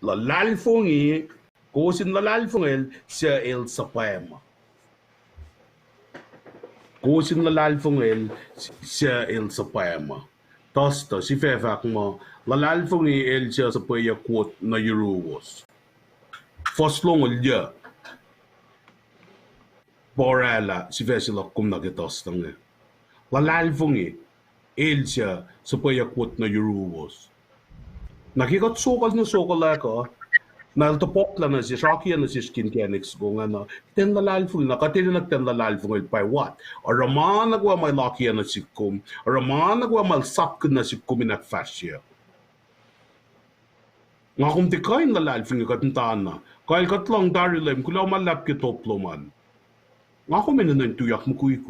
la lalfongi ko sin la lalfongel siya el sapayama ko sin la lalfongel siya el sapayama tosto si fefak mo lalalfong ni el siya sa paya quote na yuruwos foslong ulya borala si fesila kum na kitostang ne lalalfong ni el siya sa paya quote na yuruwos nakikat sokal na sokal ako naltopok lang na si Shaki na si skin kenix ko nga na ten lalalfong na katin nagten lalalfong el pay what or raman nagwa may lucky na si kum or raman nagwa malsap na si kum inak fascia nga kung di kain lalalfong yung katintaan na kahit katlang darilem kulaw malap kitoplo man nga kung minan tuyak mo kuy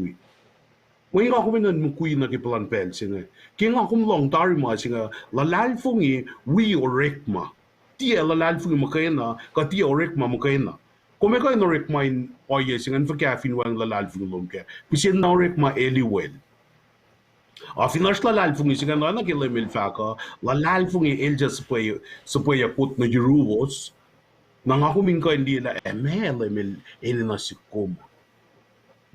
Wai nga kung minan mo kuy na kipalan pelsin kaya nga kung long dari ma singa lalalfong wi o rekma tia lalalfong makayna ka tia o rekma makayna kung may kain o rekma in oye singa for caffeine wang lalalfong lom kaya pisin na o rekma eliwel Finash lalalfong singa na nakilimil faka lalalfong elja sa paya put na juruvos na nga kumingka hindi na emelimil ini na sikoma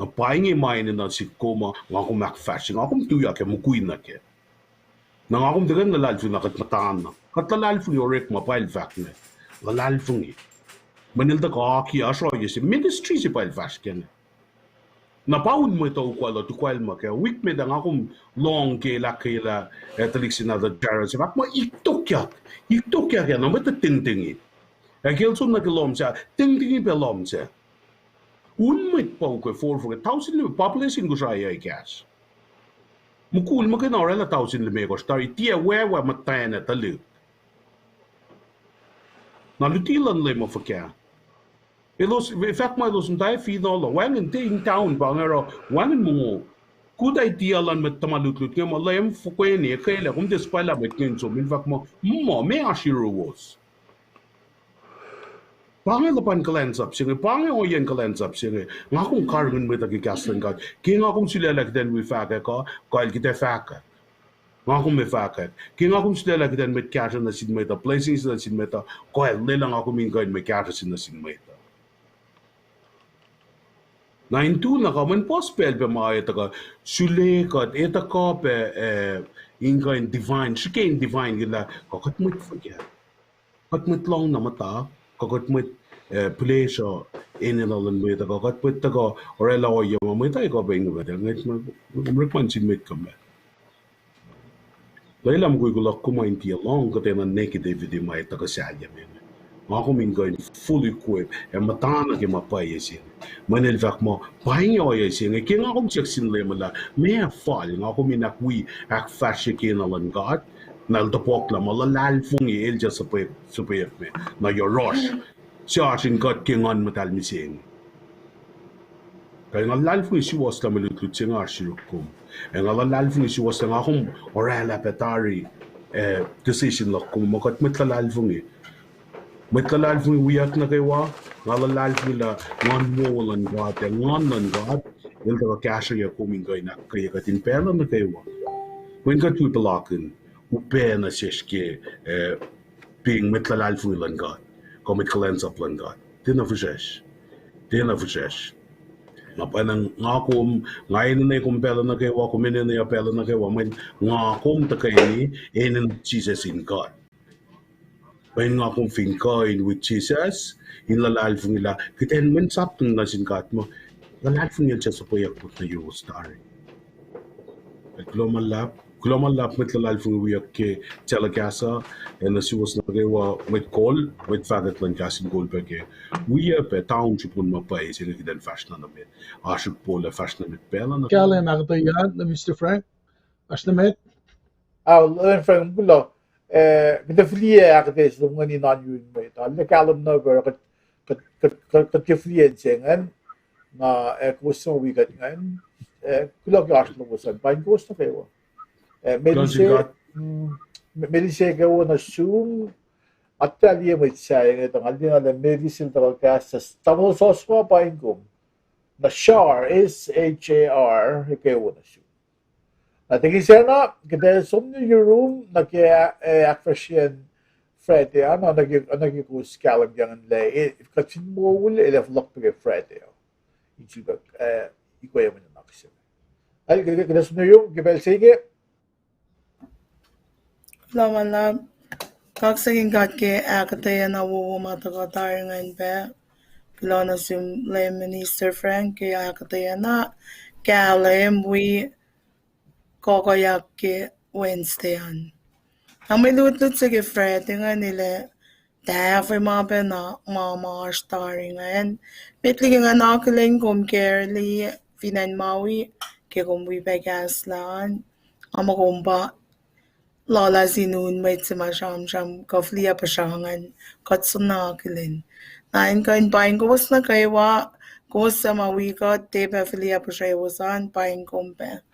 na paingi main na sikoma nga kum makfashing nga kum tuya ke mukuin na ke na nga kum dagan lalalfong na katmataan na katlalalfong yorek mapail fak na lalalfong manilda ka aki asho yesi ministry si pail fash ken napaun mo ito ukwalo tukwal mo kaya week me dang akong long kela etalik sinada jaran siya mo iktok ya na mo ito tintingi kelson na kilom siya tintingi pelom siya unmit pa ko for 1,000 population ko siya ay cash mukul mo kina orela 1,000 ko stari tia wewa matay na tali nalutilan le mo fakya Elos, effect mo elos tayo finalo. Wangin ting town pa ngero. Wangin mo. Good idea lan met tamalutlut nga mo layam fukweni kaya kung despala met ngenso min fact mo may ashiro was. Pangay lapan kalensap singe pangay oyen kalensap singe nga kung karmin met agikaslan ka kaya nga kung sila lakden we faka ka kail kita faka. Nga kung may faka. Kaya nga kung sila lakden met kasha na sinmeta placings na sinmeta kail nilang ako mingayin may kasha na sinmeta. Na intu na kaman pospel pe mga ita ka sulekat ita ka pe inga in divine shikain divine gila kakat mo forget kat mo lang na mata kakat mo pleasure inilalan mo ita kakat mo ita ka orela o yung mo ita ka ba inga ba ngait mo repansin mo ita ka ba Lailam ko igulak kumain tiya long kate na negativity mo ita ka salya mo Ako min going full equipped e matana ke mapai sin manel vak mo painho ye sin e king ako jackson le mala me fall ako min akwi ak fashe ke na langat nal to pok la mala lal fung e el just super me na your rush charging got king on metal mi sin kaya nga lal fung si was la melut sin arshirukum e nga lal fung si was nga hum orala petari decision la kum makat metlal fung Mitlalal fun wiyak na kaywa, ngalalal fun la ngan mo lan gat, ngan nan gat, il ta kasha ya kuming kay na kaya katin pera na kaywa. When ka tu palakin, upe na sishke ping mitlalal fun lan gat, ko mitkalens up lan gat. Tina fushesh, tina fushesh. Ngapanang ngakom ngayon na yung pela na kaywa, kuminin na yung pela na kaywa, may ngakom ta kayo ni, enen Jesus in God. Bain nga akong fincoin with Jesus, inlalal fung ila, kita men saptung na sinkat mo, lalal fung yun siya sa payak po na yung star. At global lap met lalal fung wiyak ke telekasa, en na siwas na gawa met call, met fagat lang kasin goal pa ke, wiyak pe township pun mapay, sila kita fashion na namin, asik po la fashion na met pela na. Kaya nakita yan na Mr. Frank. Asnamet. Learn from Gulo. The flee actors the money non you made. The column number got different and na was so we got and Gulo Alohloh was on by ghost of ever. Medicine go on assume at tell you with saying it on the medicine gas a stumble sauce for buying gum. The shar is HAR, he gave one assume. Natingin siya na, kada somno yung room, nag-akfasyan Friday, nag-ikuskalang yan lay. If katsin mo wala, ilaf lock pa Friday. Ikuya mo na nakasya. Ay, kada somno yung, gibel sige. Laman kasreacng ke akataya na matakotar ngayon pa. Kila na sim lay Minister Frank ke akataya na, kaya layem we kokoyak ke Wednesday an. Ang may lutlut sa ke Friday nga nila, dahil mga pa na mga starring ngayon. Mitli nga nakiling kum carely, finan mawi, ke kumwi pa gaslaan. Ama kumpa, lola sinun may tsima sram kafliya pasyangan, katsun nakilin. Nain kain pain kuwas na kaywa, kuwas sa mawi ka, tepe filiya pasyawasan, pain kumpa.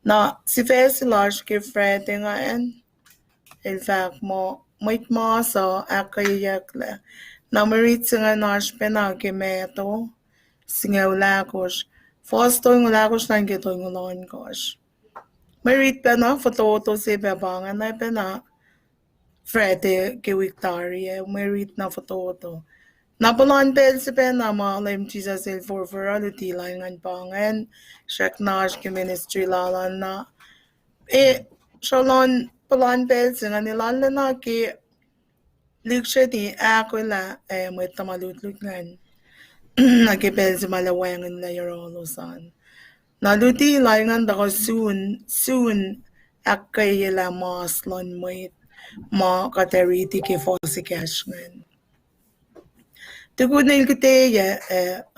Na si large ke Friday nga en. In fact mo might masa akayakla. Na marit nga nash pena ke meto. Singa ulakos. Fosto yung ulakos lang kito yung ulon kos. Marit pena foto si bebangan na pena Friday ke Victoria. Marit na foto. Napalan pel si pena malam Jesus il for alutila yung pangan. Shek nash ke ministry lalan na. Shalon palan pel si nga nilala na ki liksya di ako la may tamalutlut ngan. Nagipel si malawangan la yorolosan. Naluti layangan dako soon akay la maslon may ma kateriti ki fosi cash ngan. Tuku na ilkiteya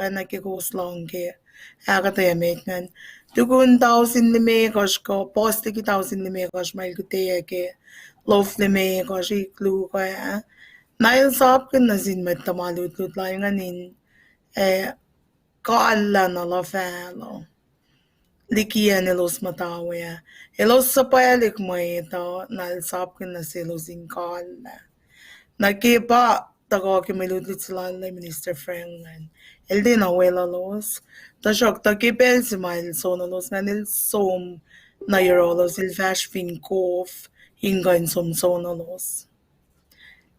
nakikos ke akataya make ngan. Tukun 1,000 limekos ko, poste ki 1,000 limekos mail kuteye ke loaf limekos iklu ko ya. Nail sapkin na sin met tamalut-lut lang nganin kaala na la falo. Likia nilos matawa ya. Ilos sa payalik mo ito, nail sapkin na silos in kaala. Nakipa tago ki milutlut sila la Minister Frank. El din na wela los. Tashok takipel si mail sonolos nga nil som na yorolos il fash fin kof hingan som sonolos.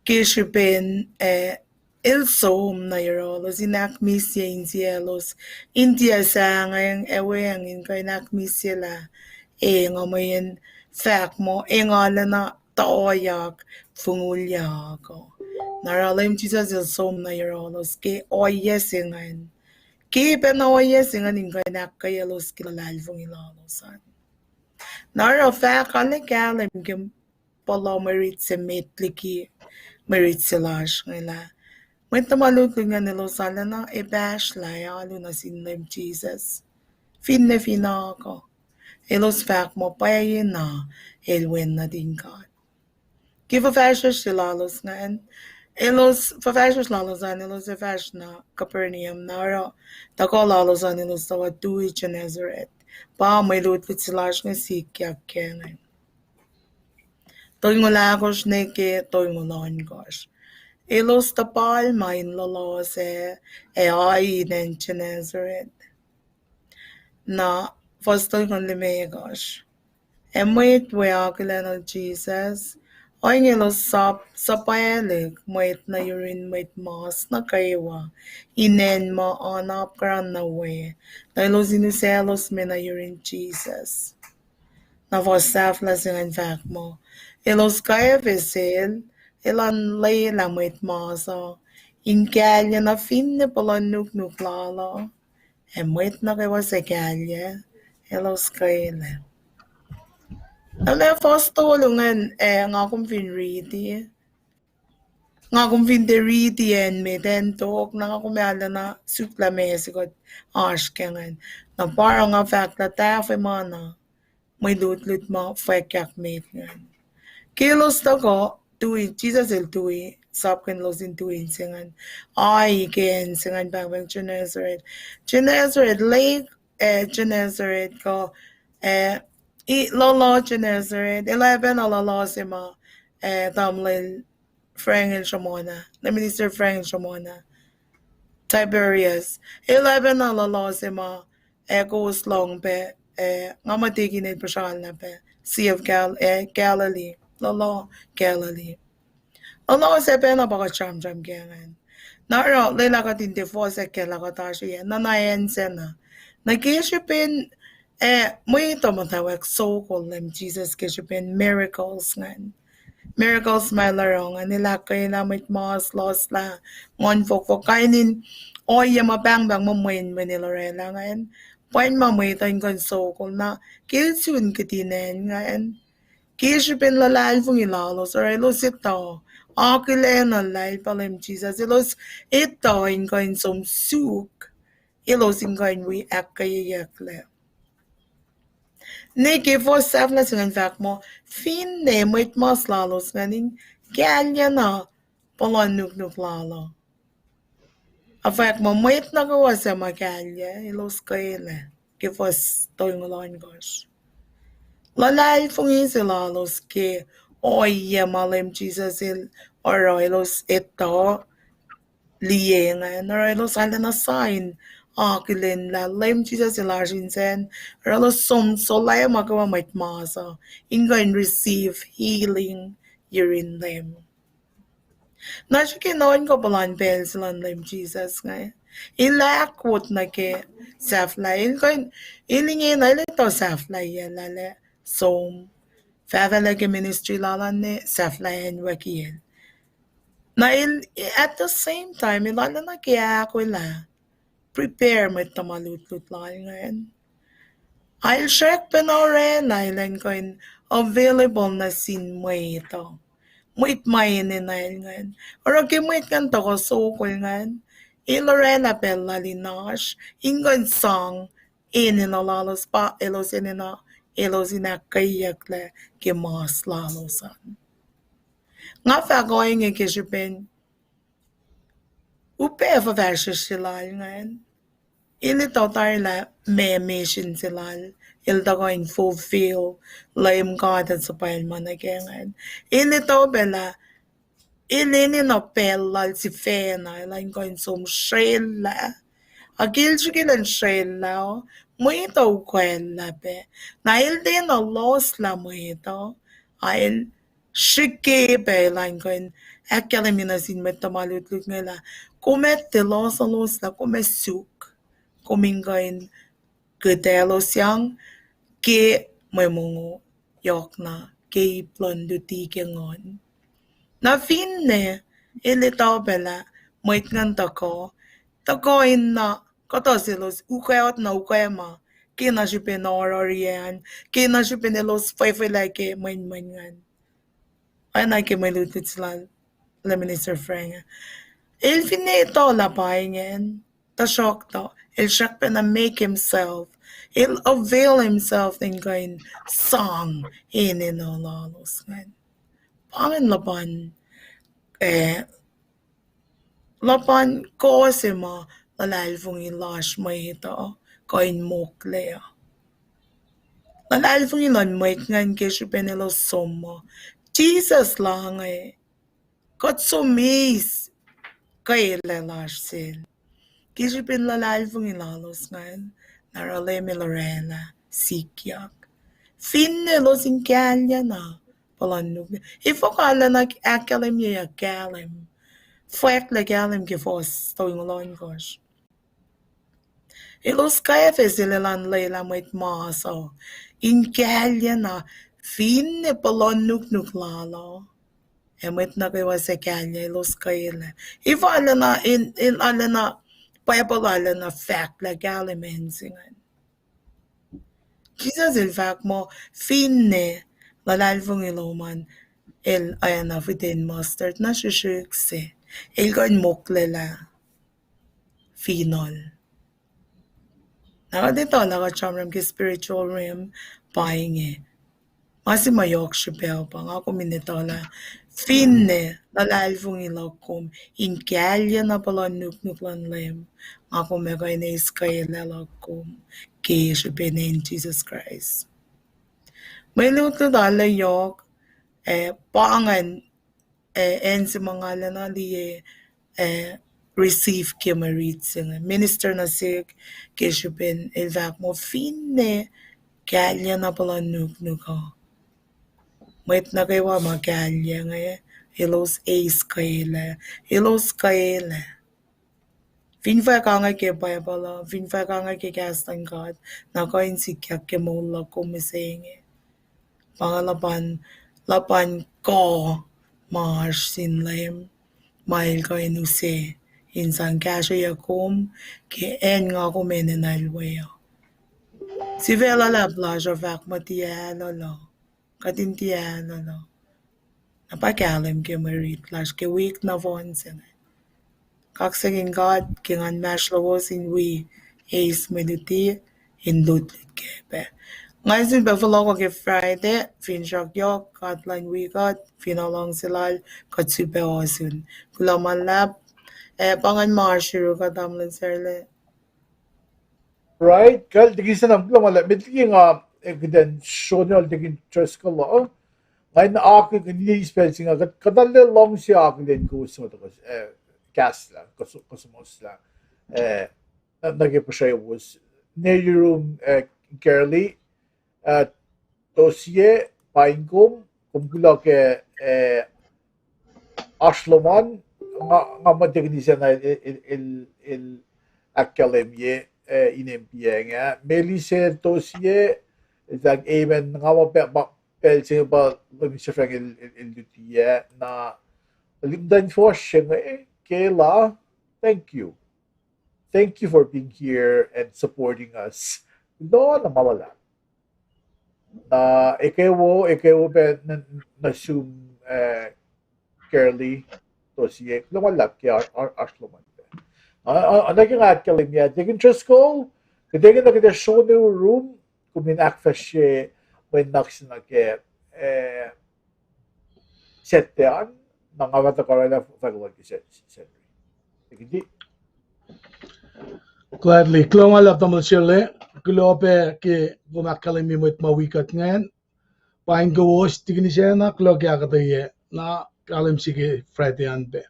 Kishipin il som na yorolos inak misya in cielos intia sa ngayang eweng in kainak misya la ngamayin fak mo ngala na taoyak fungulya ko. Naralim Jesus il som na yorolos ke oyesingan. Keep an oyesingan in kainak kayalos kilalal fungilalosan. Nara fak ane kalim kim palomarit se metliki merit silash ngila. May tamalutlo nga nilosala na e-bash la alo na sinlem Jesus. Finne fina ako. Elos fact mo payayin na elwen na din God. Kifafashers silalos nga elos fafashers lalos elos fash na Capernaum na ro. Tako lalos elos tawa tuwi Nazareth. Pa may lutlit silash nga sikyak kengan. Toy ngula akos neke toy ngulan gosh. Elos tapal main lalos ay nen Nazareth. Na first toy ngon lime gosh. Emoit weakila ng Jesus. Oy ngelos sa payalig, moit na yurin moit mas na kaywa. Inen mo anap karan na we. Dahil sinuselos me na yurin Jesus. Na vosaf la singan fact mo. Elos kaya visil, ilan lay la moit masa. Inkalya na finne pala nuk lala. Emoit na kaywa sa kalya. Elos kaya la. Ama first tulungan nga akong finready. Nga akong finready and may den talk na ako meala na sukla mesikot askengan. Na parang nga fact na tayo mana may lut mo fekyak mate ngan. Kilos to ko tuwi Jesus il tuwi sapken los in tuwi singan. Ay ken singan bang Nazareth. Nazareth lake Nazareth ko lolo Nazareth 11 alala sima tamlin Frank and Shamona. The minister Frank and Shamona. Tiberius 11 alala sima goes long pe ngamatigin it pasal na pe Sea of Galilee. Lolo Galilee. Allah se pe na baka cham gangan. Naro lela ka tinte fo se kela ka tashi na nayen sena. Nag-isipin mo ito matawag so called them Jesus kisipin miracles ngan. Miracles may larong nila kay namit mas lost la ngon fok kainin oy mabang mamuin manilorela ngan. Pain mamuit ang kon so called na kilsun kitinen ngan. Kisipin lalal fung ilalos or ilos ito. Akilen alay palim Jesus ilos ito ang kon suk. Ilos ang kon we akayakle. Niki for selfless in fact mo finne moit mas lalos nganin kanya na polon nuk lalo. A fact mo moit na gawa sa makalya ilos kayle. Kifos toy ngolon gosh. Lalay fung isilalos ke oy malim Jesus il oroilos ito liyengan oroilos ala na sign akilin la lem Jesus ilashin sen oroilos solay magawa might masa ingan receive healing urine them. Nachikinon ko palan pel silan lem Jesus nga ilakot na ke safla ilingin na ito safla lale som favelage ministry lalan ne saflayan wakil. Na at the same time, ilala na kaya ako prepare mo ito malutlut lang ngayon. I'll check panoren island ko available na sin mo ito. Muit mayin na ngayon. Or okay muit kan to ko so ko ngayon. Ilorena pella linash, ingon song, inalalos pa, elosinina kayak le kimas lalosan. Nga fagoy nga kisipin, upe fa verses sila ngayon. Ilito tayo la may mission sila. Ilito ko in fulfill laim God at sa pailman na kengan. Ilito bela, ilini no pela si fena, ilain ko in sum shela. Agil sikilan shela, mo ito kwela pe. Na ildi no los la mo ito, ay shiki pe ilain ko in akalimina sin metamalutlut nila. Kumet te los la kumesuk. Kumingain kedelos yang ke may mungo yok na ke plonduti ke ngon. Na finne ilitaw bela moit ngan tako na katosilos ukayot na ukayama kina sipin ororian kina sipin los fayfay like mangan. Ay na ke may lutit sila Minister Frank. Il finito la paingen. The shock to. Il shock na make himself. He'll avail himself in going song in olalos. Pangin laban laban ko si ma lalalfong ilash mo ito koin moklea. Lalalfong ilan mo ngan kesyo penelo somo. Jesus lang kot sumis kay lalash sil. Kesyo penlalalfong ilalos ngan narale mi Lorena sikyak. Finne lo sin kalya na. Palanug. Ifokala na akalim ya kalim. Fuek la kalim ke fos toing lon gosh. Ilos kaya fesilelan leila mit maso. In kalya na finne palanug nuklalo. Emit na kayo sa kalya ilos kaya la. Ifala na in ala na payapalala na fact la kalim ensingan. Jesus il fact mo finne lalalfong iloman el ayan na fitin mustard na shushukse el koin moklela phenol. Nakadito nakachamram ki spiritual realm pahinge. Masi mayok shipel pa nga kuminitola finne lalalfong ilokom in kalya na pala nuknuklan lem nga kumekay na iskay lalakom ki shipin in Jesus Christ. May luto dala yok pangan en si mga lana liye receive kimarit sing minister na sig kishupin ilvak mo finne kalya na pala nuknuka. Wait na kayo mga kalya nga ilos ace kaila ilos kaila. Finfa ka nga ke Bible finfa ka nga ke kastan God na kain si kyak ke mola kumisenge. Pangalapan lapan ko marsh sinlem mail ko inuse insan kasreacng ke en nga ko menenalweo. Si vela la plage of akmatia lolo katintia lolo. Napakalim ke marit plage ke week na vonsen. Kasreacng God ke ngan mash lawos in we ace meduti in lulap ke. Ngayon before ko ke Friday, fin yok katlan wikat, finalong silal, kat super oasun. Kulaman lap, pangan marshiro katamlan serle. Right, kal digisan am kula medli nga egden shonal digin treskala. Ngayon na ako ganyan spelling nga kadali long siya ako din ko so to kasla kosmosla. Naging pa siya was near your room Kerly dossier paingkum kumkula ke Ashloman nga madegnisa na il akademie inempienga melise dossier dag even nga mapel ba Mr. Frank il dutia na limdan forschung Kayla, thank you for being here and supporting us. No na mawala na ikaw ba na zoom Curly dossier lumalap kaya Ashloman naging akademia digin Trisco kadigin na kita show new room kuminak fa siya when naks na ke settean na ngawata ko na fagwag set digin Gladly. Lumalap naman sila. Kulope ke gumakalimi mo it mawikat ngayon. Paing gawas tigni siya na klog yakataye na kalim sige Friday anbe.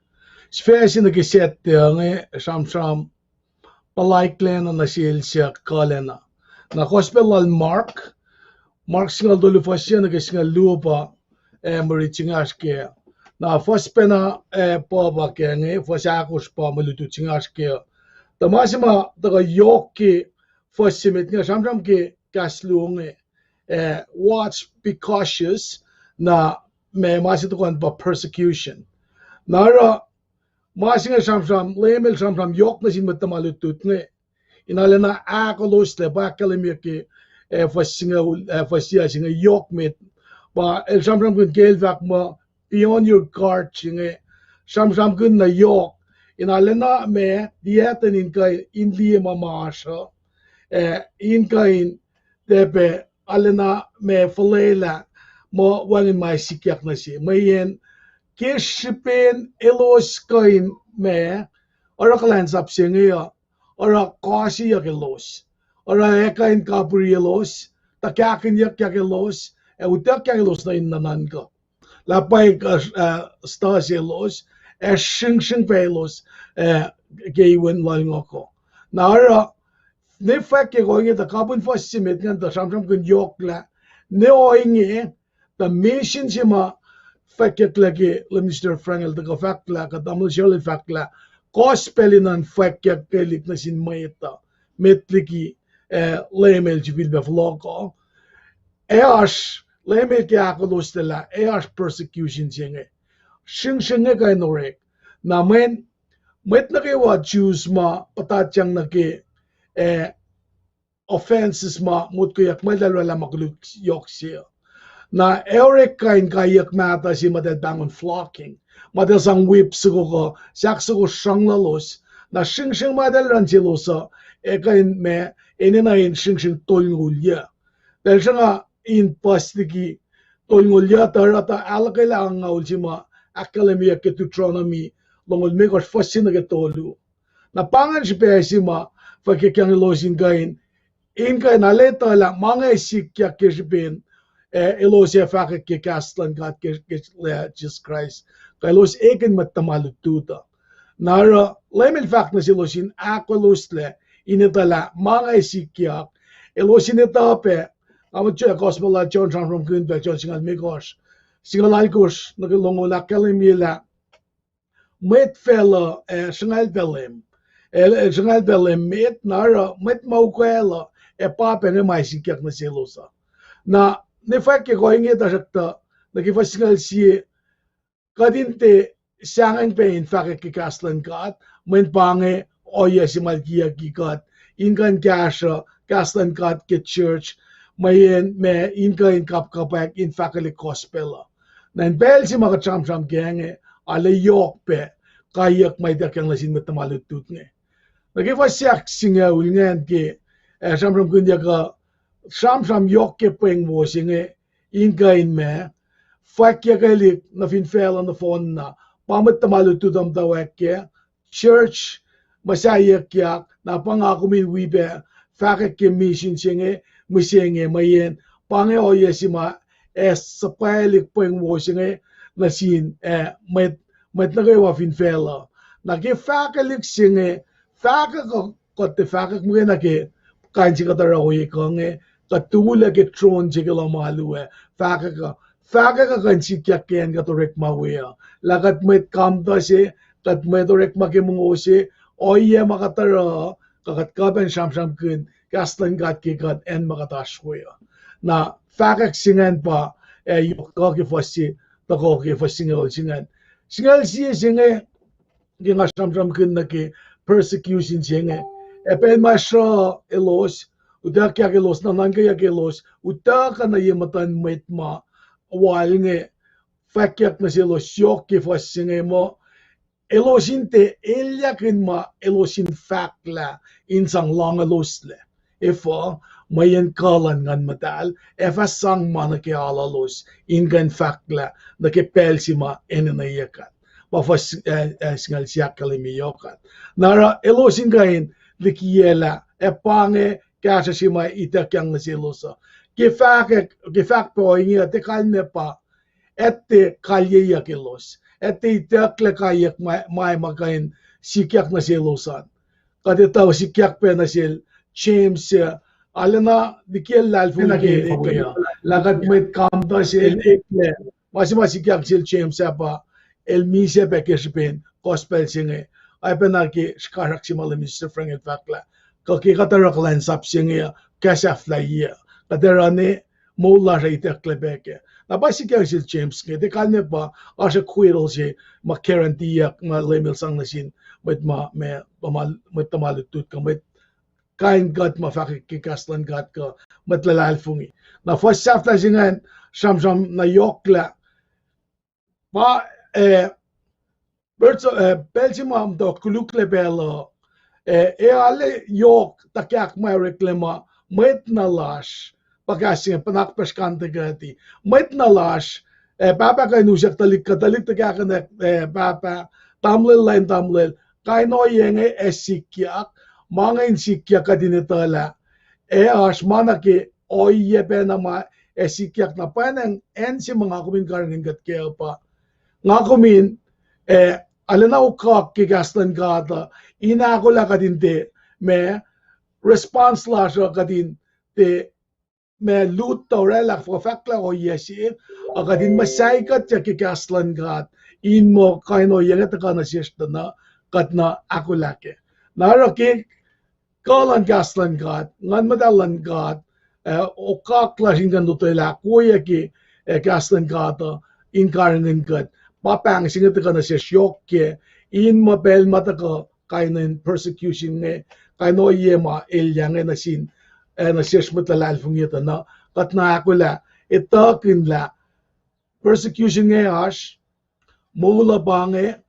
Spesi na kiset nga sram palaiklen na sil siya kalena. Na hospital Mark singal dulu fasya na kisinga lupa marichingas ke. Na fospe na paba ke nga fosakos pa malututsingas ke. Tamasima daga yoki fosimit nga sram ke kaslunge. Watch, be cautious na may masitukan pa persecution. Nara masinga sram lemel sram yok na sin matamalutut nga inala na akalos le ba kalimya ke fasia singa yok mit ba el sram kun gelvak mo beyond your guard singa sramsramkin na yok inalena me dieten in kai in li mamasha in kain tepe alena me folela mo wangin mai sikyak na si mayen kishipen elos kain me ora kalan sapsingia ora kasi yakelos ora ekain kaprielos takakin yakelos utak yakelos na innanan ka lapay ka stasilos shing pelos gaywen lang ako nara ne fakke going the carbon first simit ngan the sramsramkin yokla ne oinge the mission sima fakke lagi Mr. Frangel the fakla ka damul shol fakla gospelinan fakke kelik na sin mayta metliki lemel jibil be vlog eas lemel ke akolostela eas persecution singe shing ka norek na men met na ke wa Jews ma patachang na ke offenses ma mut ko yak madal wala magluk yok siya na Eric kain kayak mata si madal bangon flocking madal sang whip sugo sak sugo sang lalos na shing madal ran silosa kain me enina in shing tolngulya dahil siya in pastiki tolngulya tarata alakala ang ultima academia ke Deuteronomy longol me ko fascina ke tolu na pangan si pesima fakikyang ilosin kain in kain aleta la mga isikya kisipin ilosia fakik ke kaslan kat ke Jesus Christ kay los eken matamalututa nara lemel fak na silosin akolosle initala mga isikya ilosin itape amatyo gospel la John from Greenbelt John singal migos singal alkos nagalongola kalimila met fella singal belem singal belem met nara met maukwela papa ne mais sikyak na silosa na ne fakke going ita sakta nagifa singal si kadinte sangeng pein fakke ke kaslan kat men pange oya si malkia gikat ingan kasha kaslan kat ke church mayen me ingan kap kapak in fakke gospel nan bel si mga cham genge ale yok pe kayak may dakyang lasin matamalutut nge nagifa siyak singa ulngan ke sramsram kundia ka sramsram yok ke peng wo singe ingain me fakya kalik na finfel on the phone na pamat tamalutu dam ke church masaya kya na pangako min wibe fakya ke mission singe musenge mayen pange oye sima sapalik peng wo singe na sin met na kayo finfel na ke fakalik singe fakya ko te fakya mo na ke kain si katara hoye kange katula ke tron si kala maluwe faka ka kan si kyaken ka torek mawe lagat met kamta si kat met torek make mungo si oye makatara kakat kaben sramsramkin kastan kat ke kat en makatashwe na faka singan pa yok ke fasi tako ke fasingal singan si singe ginga sramsramkin na ke persecution singe epen masra elos udak yakelos na nanga yakelos utaka na yematan metma walnge fakyak na silo syok ke fasinge mo elosinte elyakin ma elosin fakla insang long elosle ifo mayen kalan ngan matal efa sang mana ke alalos ingan fakla na ke pelsima enena yakat pa fas singal siyak kalimi yokat nara elosin kain likiela pange kasa sima itakyang na silosa gifak po inga te kalme pa ette kalye yakilos ette itakle kayak may makain sikyak na silosan kaditaw sikyak pe na sil James alana dikiel lalfu na ke lagat met kamta sil ekle masima sikyak sil James pa el mise pe kespen gospel singe ay penaki skarak si malam Mr. Frangel fakla kaki katarak lan sap singe kasafla ya katerane mola sa itakle beke na basi kaya si James ke de kalne pa asa kuirol si makarantiyak ma lemel sang nasin met tamalutut ka met kain gat mafakikaslan gat ka matlalalfungi na first safla singan sramsram na yokla pa Belgium do kuluklebelo ale yok takyak may reklama met nalash pagkasi panak paskante gati met nalash papa kay nusak talik takyak na papa tamlel line tamlel kay no yenge esikyak mga insikyak kadinitala as manaki oye penama esikyak na panang ensi mga kumin karangin gat kaya pa nga kumin alena ukak kigastan gata ina ko la kadin te me response la so kadin te me lut to rela for fakla o yesi akadin masay kat ya kigaslan gat in mo kaino yenga ta kana siesta na katna akulake naro ki kalan gaslan gat ngan madalan gat ukak la hingan dutela kuya ki gaslan gata in karangan gat papang singa ta kana siya shokke in mabel mataka kainin persecution nge kaino yema elyang na sin na siya matlalal fungita na katna akula itakin la persecution nge ash mula bange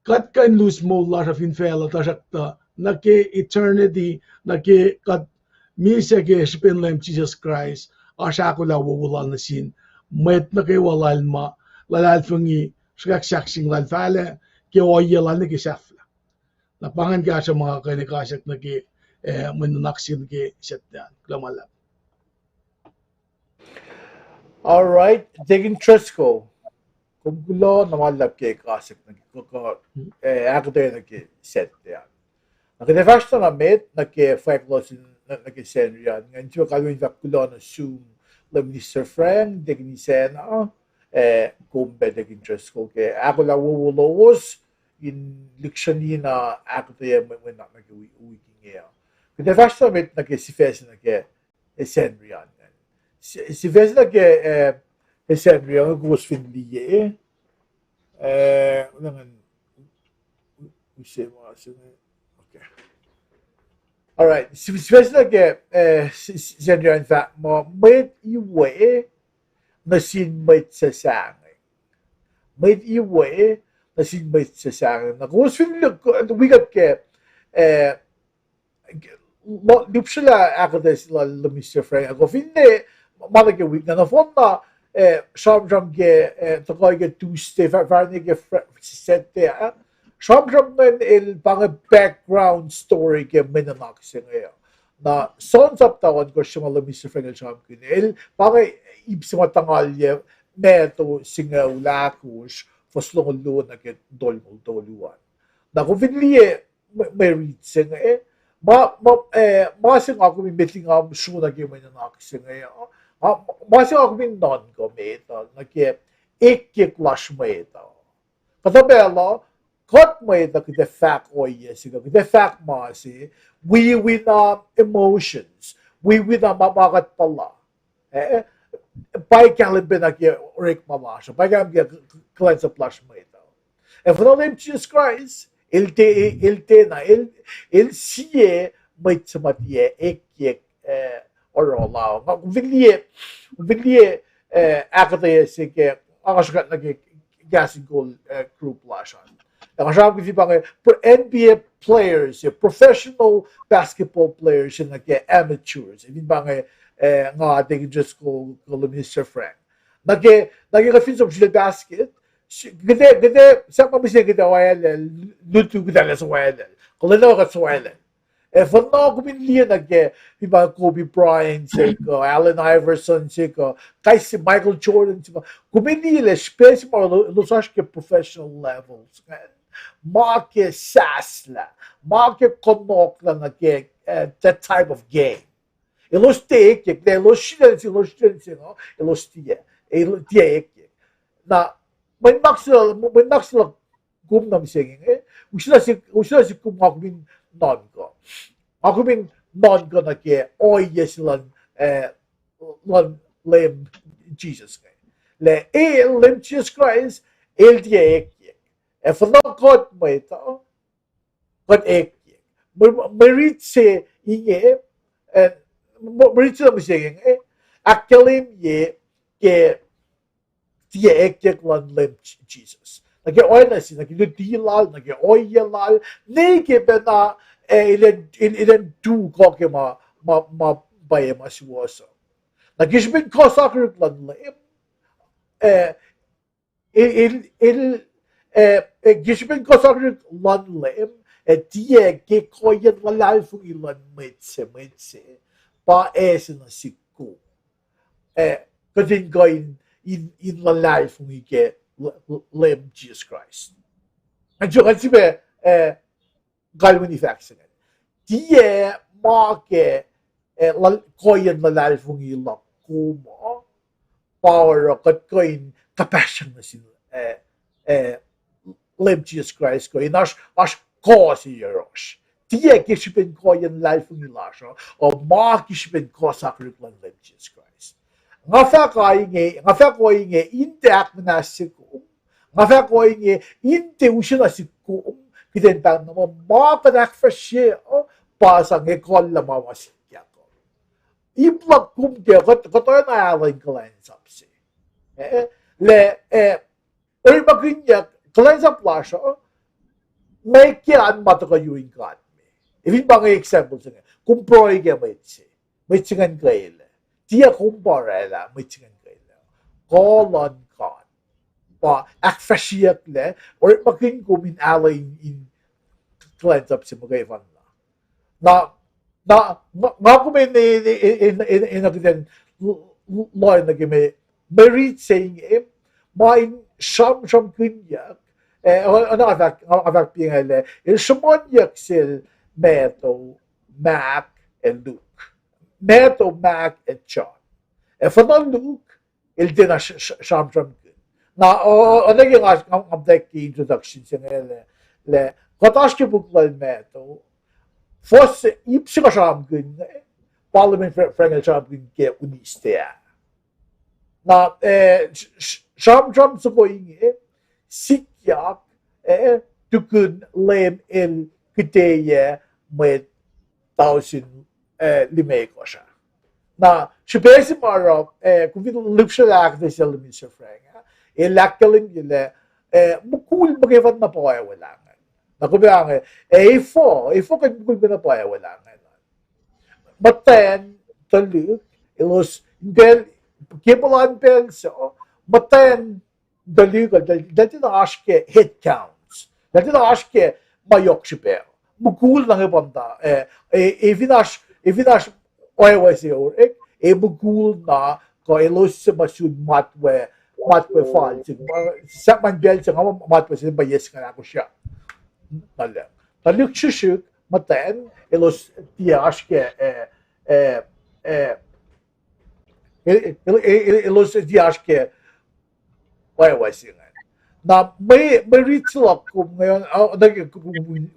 kat kan lose mula sa finfela tasakta na ke eternity na ke kat misa ke spinlem Jesus Christ asha akula wawala na sin met na ke walal ma lalal fungi sing lal fale ke oyela na ke safla na pangan ka sa mga kanikasak na ke manunaksin ke setdan klamala. All right, digging Trisco. Kung gulo na malap ke kasip na ako tayo nag-set yan. Nakita na met, nag-5 nag-send yan. Ngayon siya kalawin na gulo na Zoom lang ni Sir Frank, digging ni Sena, kumbe digging Trisco. Ako lang wawulawos, in leksyon na ako tayo may nag-uwi ngayon. Nakita na met, nag-sifes na nag-send yan. Sifes na Henry ang gusto ulangan okay. All right. Especially Henry in fact mo may iwe na sinmate sa sangay. May iwe na sinmate sa sangay. Na gusto wigat lip sila ako sila Mr. Frank. Ako hindi malaki week na fonda sramsramkin takoy Tuesday varnige sette sramsramkin il pang background story ke menanak singa na sons up tawon ko siya malo Mr. Frank sramkin il pang ibsima tangalye meto singa ulakus foslong lo na ke doluan na ko vidlie may read singa masing ako mimeting am suna ke menanak singa masih ako bin non kometa nake ikke clashmeta patabelo kot meta que de fact oye siga de fact masi we with emotions we with mabagat pala pai kalibin nake rek malasha pai kam ge cleanse clashmeta and for the name Jesus Christ il te na il sie met samatie ikke orolao ma viglie akate se ke akaskat na ke gasin goal group lashan akasam ki pang NBA players professional basketball players na ke amateurs even bang nga ding just go Mr. Frank nage ka fins of the basket gede sa pa bisne gede wala lutu gede sa wala koleno ka sa wala for no kuminliya iba Kobe Bryant siko, Allen Iverson siko, kahit Michael Jordan siko, kuminliya especially los ke professional levels. Marke sasla, marke konok lang that type of game. Ilos teek, ilos sino, ilos tiye. Na may naksila gumnam singing usila si kumakumin non ko. Ako bin non ko na ke yes lan lem Jesus kay. Le lem Jesus Christ die ek. E for no God mo ito. God ek. Merit se inge merit se mising akalim ye ke die ek lan lem Jesus. nage oil si nage dilal nage oilal nege bena ilen du koke ma baye masiwoso nage bin kosakr lan il gishbin kosakr lan lem die ge koyen lalal fu ilan metse ba esen sikku kadin goin in lalal fu ige lem Jesus Christ and jo kan sibe galwini faxen die make koyen lalal fu ilan kuma power kat koin compassion sin lem Jesus Christ ko inash kosi yosh die gishbin koyen lalal fu ilan o ma gishbin kosakr lan lem Jesus Christ nga fa ko inge inte akna siku nga fa ko inge inte ushina siku kiden ta no ma pa dak fa she pa nge kolla ma wasikya ko iblak kum ke ko to na alin klan sapse le oi baginya klan saplasha may kian mataka yuing kan me even bang example singe kumproy ke may chingan kaile dia kumparela may chingan kaile kolon kan pa akfashiak le or maging kumin alay in cleanse up si magayvan na kumin in a good loy na game merit saying mine sramsramkin yak ano avak pingale il shimon yak sil meto Mac and Luke Neto, Mac, and John. If not Luke, il din na sramsramkin. Na naging ang introduction siya le katashke bukla meto fos ipsi ka sramkin parliament frengel sramkin ke unistea. Na sramsram sa ko inge sikyak tukun lem el kiteye med 1000 limay ko siya. Na, siya besi maro, kung lupsiyak na siya lumin siya franga, lakkalim yun mukul magifat na po kaya walangan. Na kubiang, ifo kan mukul na po kaya walangan. Matayan, taluk, ilos, kipulan penso, matayan, daluk, dati na aske head counts, dati na aske mayok siya pero. Mukul na ngipanta, Evinash oiwasi orek bugul na ko elos masud matwe fall sa man bel sa matwe sa bayes kana ko siya nala taluk chushuk matan elos tiash ke elos tiash ke oiwasi na may ritual ko ngayon nag-win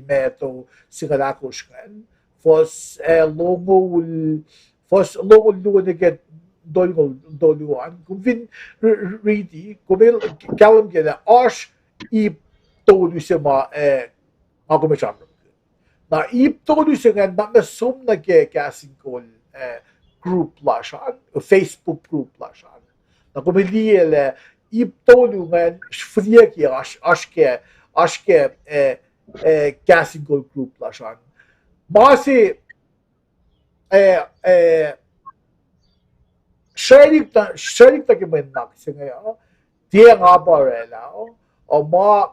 meto sigalakos kan fos logo luan get doluan kung ready kumel kalam gela ash ip tolu sema ako na ip tolu sema na sum na ke casting call group lashan Facebook group lashan na kumeliele ip tolu man frie ki ashke casting call group lashan Masi sharik ta kimenak singa dia ngabarela o ma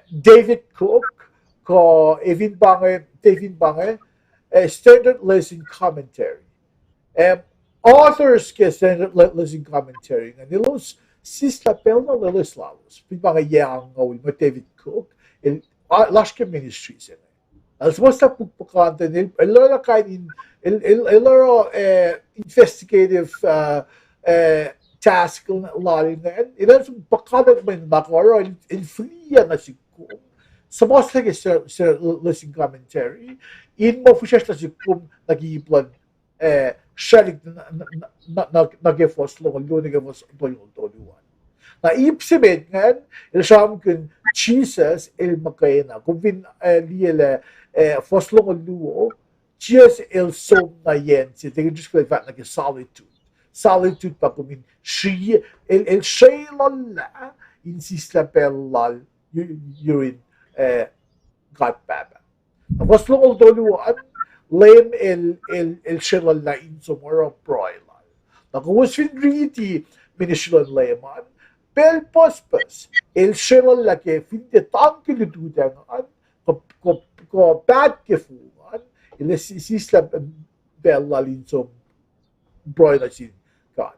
David Cook ko David Bange standard lesson commentary authors ke standard lesson commentary nga nilos sisla pelna lelislavos pinbanga yang ngawil mo David Cook lashke ministries Als basta pagpukante nil, elora kain elora investigative task larin na ilan sa pagkadat man nakoro il fria na sikum. Sa basta ke sir listening commentary in mo fushes na sikum nagiplan sharing nagefos lo nagefos toluan. Na ipsibet ngan il sham kun Jesus il makaina kung liele foslong luo Jesus il som na yen si they just like that like a solitude pa kumin shi il shayla insist la pellal urine got baba. Was lo doluan lem el shilal la insomora broilal. Na was fin riti minishlan leman pel pospus el shilal la ke fin de tankil dudan ko bad ke fuan il sisla bellal insom broiler sin God.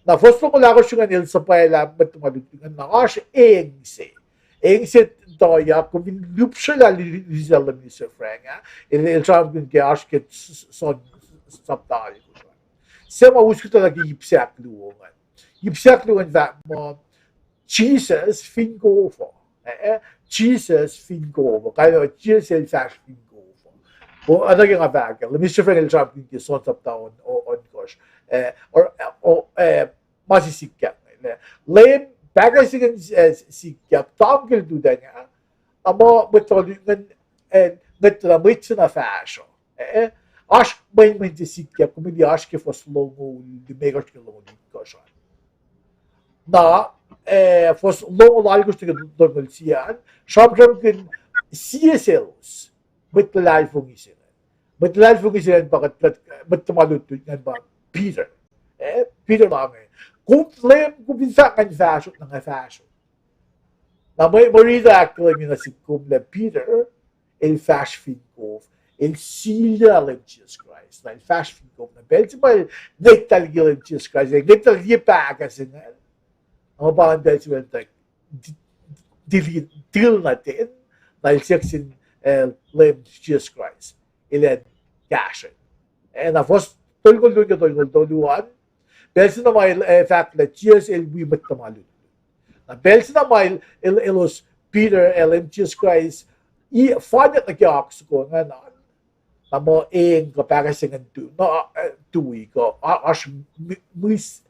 Na fosto ko lako siya nil sa paela matmalutingan na as engse. Engse doya ko bin loop siya la lizala ni Sir Frank il sramsramkin ke asket son saptali ko. Sema usko talaga yipsak luongan. Yipsak luongan that mo Jesus fingo for. Jesus fingo for. Kaya Jesus fast fingo for. O ano yung abag? Mr. Frank il sramsramkin ke son saptaon on gosh. Or masisikap. Lem bagay sikap tanggal duda niya. Amo betul ngetramit na fashion. Aş may sikap kumili aş ke foslongo dimegaş ke longo dikkaşan. Na fos longo algos te dormal siyan. Sramsramkin CSLs betlal fungisiran. Betlal fungisiran bakit betmalut yan ba Peter. Peter lang kung pinsa kan fashion ng fashion. Na may marida actually yung nasikum na Peter el fashion ko el sila ng Jesus Christ. Na el fashion ko na belsimal netal ng Jesus Christ. Netal lipa kasi nga. Ang parang belsimal dil natin na el seksin ng Jesus Christ. Ilan gashin. Na first tolgol belsi na may fact na Jesus elwi matamalut. Na belsi na may elos Peter Jesus Christ fanet na kiyaks ko nga na mo kapag singan tuwi ko as musi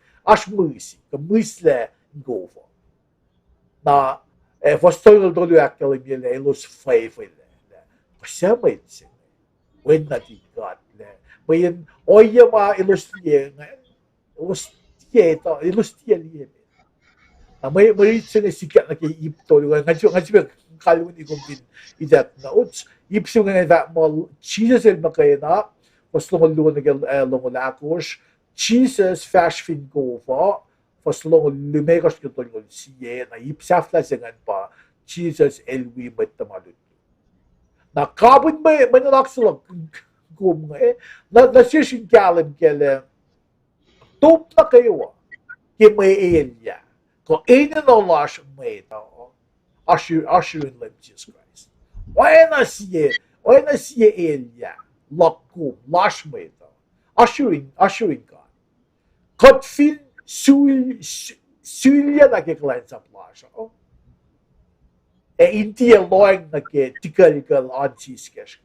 ka musle go for. Na first tolgol actually elos faithful. Kasi may sin. When na di God Mayan oya ma ilustiye liye. May sila sikat na kay ipto ngayon kalun ikumpin idat na uts ipso nga that mo Jesus el makayna was lumuluan na lumulakos Jesus fashion go for was lumekos ko to siye na ipsafla singan pa Jesus elwi matamalut. Na kabun may manalaksulog kum na sishin galim kele top na kayo ke may elia ko ina no lash may to asher in Jesus Christ why na siye elia lakum lash may to asher in God kat fin suilya na ke clients up lash inti loing na ke tikal ansis kesh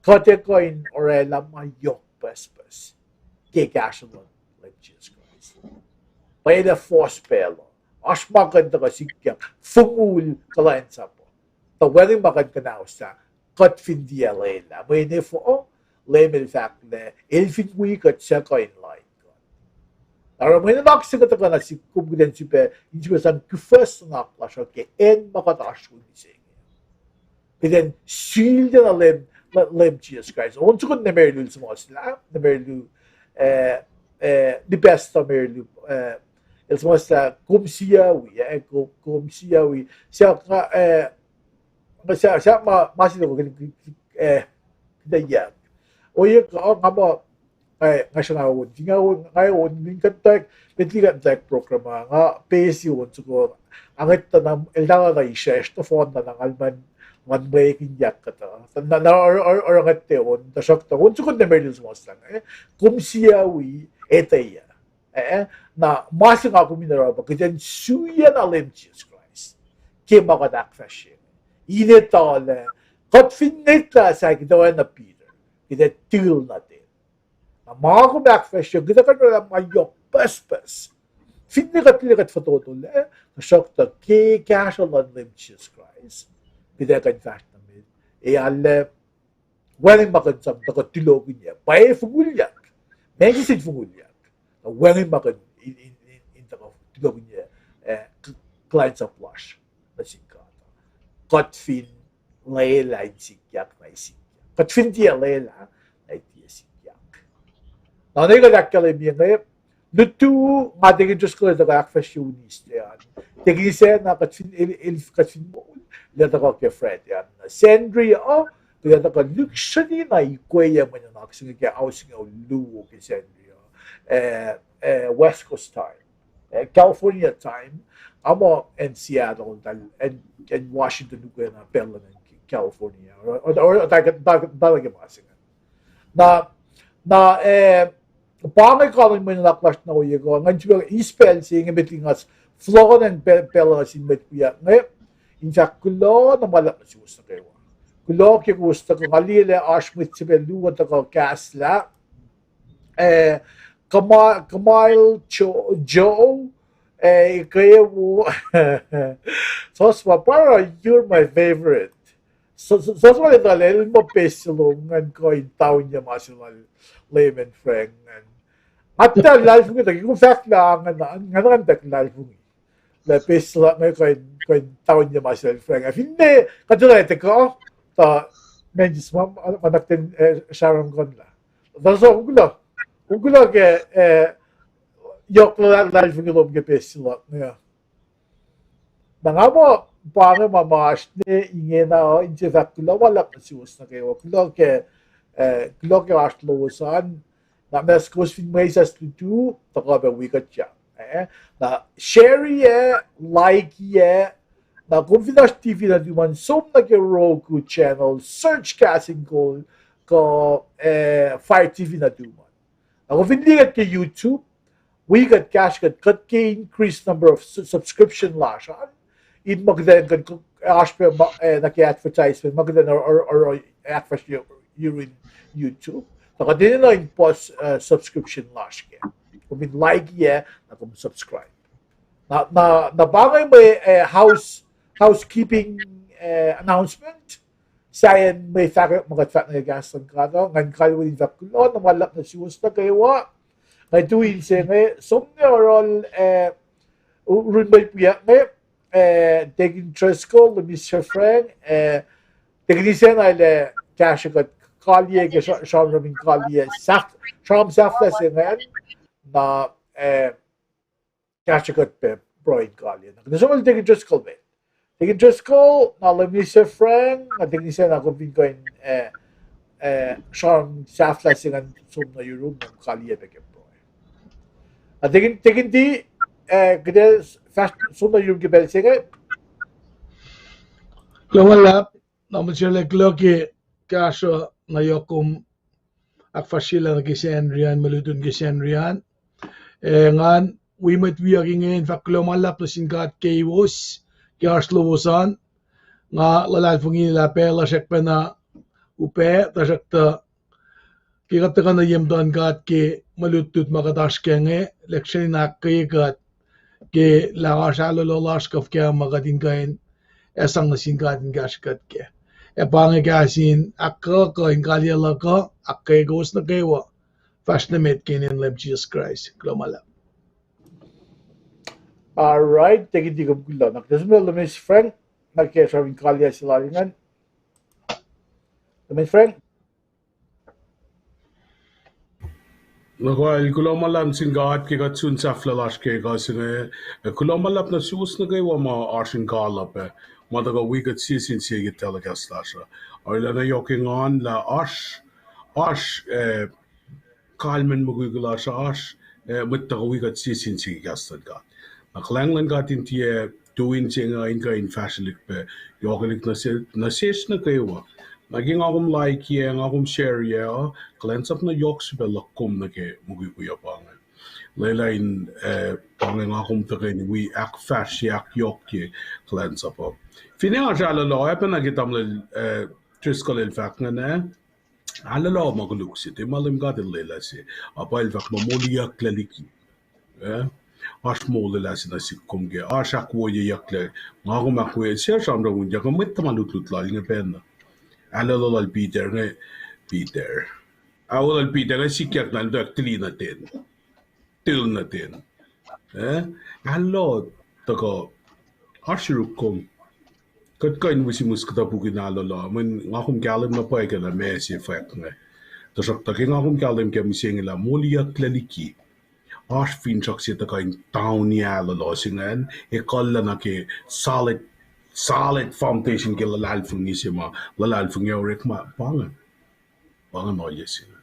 Kotekoin orela mayok paspas. Kekashalon like Jesus Christ. By the force pelo. As maganda ka sikyak. Fungul kalain sa po. Tawaring maganda na sa katfindiya layla. May nefo lemel fact na elfin wikat sa koin line. Pero may nanaksa ka na si kumgudan si pe hindi ba san kufas na naklasyo ke en makatasyon ni sige. And then silya na lem Jesus Christ. Once ko na merlu sa mga sila, na merlu the best na merlu el sa mga kumsiyawi siya masilo ko kaya o yung nga mo nga siya ngayon minkantak pintikantak programa nga pesi yun so ang ito na elda na isya ito phone na ng alman one way kinyak kata na or ngate on ta shakta on sukod na meril sumostan kumsiyawi etaya na mas nga kuminara ba kaya suya na lem Jesus Christ ke magadak fashion inetale kat fineta sa kitawan na Peter kita til natin na mga kumak fashion kita kanila mayo paspas finnegat fototol na shakta ke casual lem Jesus Christ Pidakan fast namin. Alle, walang makansam na katilogin niya. Pa'y fungulyak. May kisid fungulyak. Walang makan in the katilogin niya. clients of blush na singkata katfin lay line sikyak na sikyak katfin dia lay la lay dia sikyak na nega dakkale mienge lutu madegin just ko da akfashionist yan tegise na katfin elf katfin mo le da ko ke fred yan sendri o kaya da ka luxury na ikweya mo na naksinga ke ausing o lu ke sendri West Coast time California time amo in Seattle and Washington na Bella California or talaga masinga na pangay calling mo na clash na uye ko ngan chiba ispell sing between us Florida and Bella sin between ngay in fact kulo na malak na siwas na kayo kulo ki gusto ko kalile ashmit sibelu at ko kasla Kamal Joe kaya mo so para you're my favorite so wala dalil mo pesilong ngan ko in town niya masinal layman friend hatta live ko kung fact lang nga tak live ko la pesla may ko taon niya masinal friend hindi katulad ko ta medyo manakten sharon gon la daso ugulo ke yok la live ko ke pesla nga nangamo paano mamash ne inge na inje fakula wala pasiwas na kayo kulo ke Alohloh na mes kos fin mesas tu takabe wikat siya na share like na kung Finas TV na duman som na ke Roku channel search kasing ko Fire TV na duman na kung hindi ke YouTube we got cash got ke increased number of subscription lashan in magden kan ashpe naki-advertisement magden or advertise you in YouTube nakadin na in post subscription lash ke kung like na kung subscribe na bagay may housekeeping announcement sayan may fakir magat na gaston kado ngan kalwin vakulo na malak na siwas na kayo ngay tuwin siya ngay somne oral run may piyak ngay taking trust ko Mr. Frank technician ay cash got kalye ke sramsramkin kalye sramsramkin ngayon na cash got pe broid kalye na so well taking trust ko na Mr. Frank na technician ako pinkoin sramsramkin ngayon som na Europe ng kalye pe ke broid taking di kaya fast som na Europe ke bel sige lulap naman sila kloke kaso na yokum akfashila na gisenrian malutun gisenrian ngan we might be again fa klomalap na singkat kewos Alohloh nga lalalfungin la pela sekpa na upe tasakta kikata na yemdan gat ke malutut makadaskenge leksyon na kayagat ke Alohloh laskaf kaya magadin kain esang na singkatin gaskat ke pangasin akko ko ingalya lako akkay gos na kayo fast na met kinin lab Jesus Christ klomalap all right take it ko gulo nakdasmel Miss Frank nagkesawin kalya sila ringan Miss Frank Nakuha, kulomalan singkat ke katsun saflalash ke kasine kulomalap na siwas na kayo ma arshin kalap madaga wikat sisin siya telekastasha or na yoking on la ash kalmen mugugulasha ash mutaga wikat sisin siya kastad ka naklanglan katin tiye tuwin siya nga in fashion pe yokilik na sis na kayo naging akong like akong share cleanse up na yoks belakum na ke muguguya pangan laylain pangan akong takin we ak fash yak yok cleanse up Finas Alohloh na kitam triskal el fact na Alohloh magluksi te malim gadin lelasi apa el fact Moliyucklac Liki ash molelasi na sikkum ge ash akoo yakle ngagum akoo siya shamra unja kamit tamalutlut la inge penna Alohloh al Peter nga Peter. Awal al Peter nga sikyak na ndak tili natin. Til natin. Alohloh tako Arshirukum. Kat kain wisimus kita bukin alolo. Men ngakum kalim na pa ikala me Sifac nga. Tasak takin ngakum kalim kaya misingila Moliyucklac Liki Alohloh siya kain town niya alolo singan. Ikala na ke solid foundation ke lalal fungi sima lalal fungi orek ma pangan oye sila.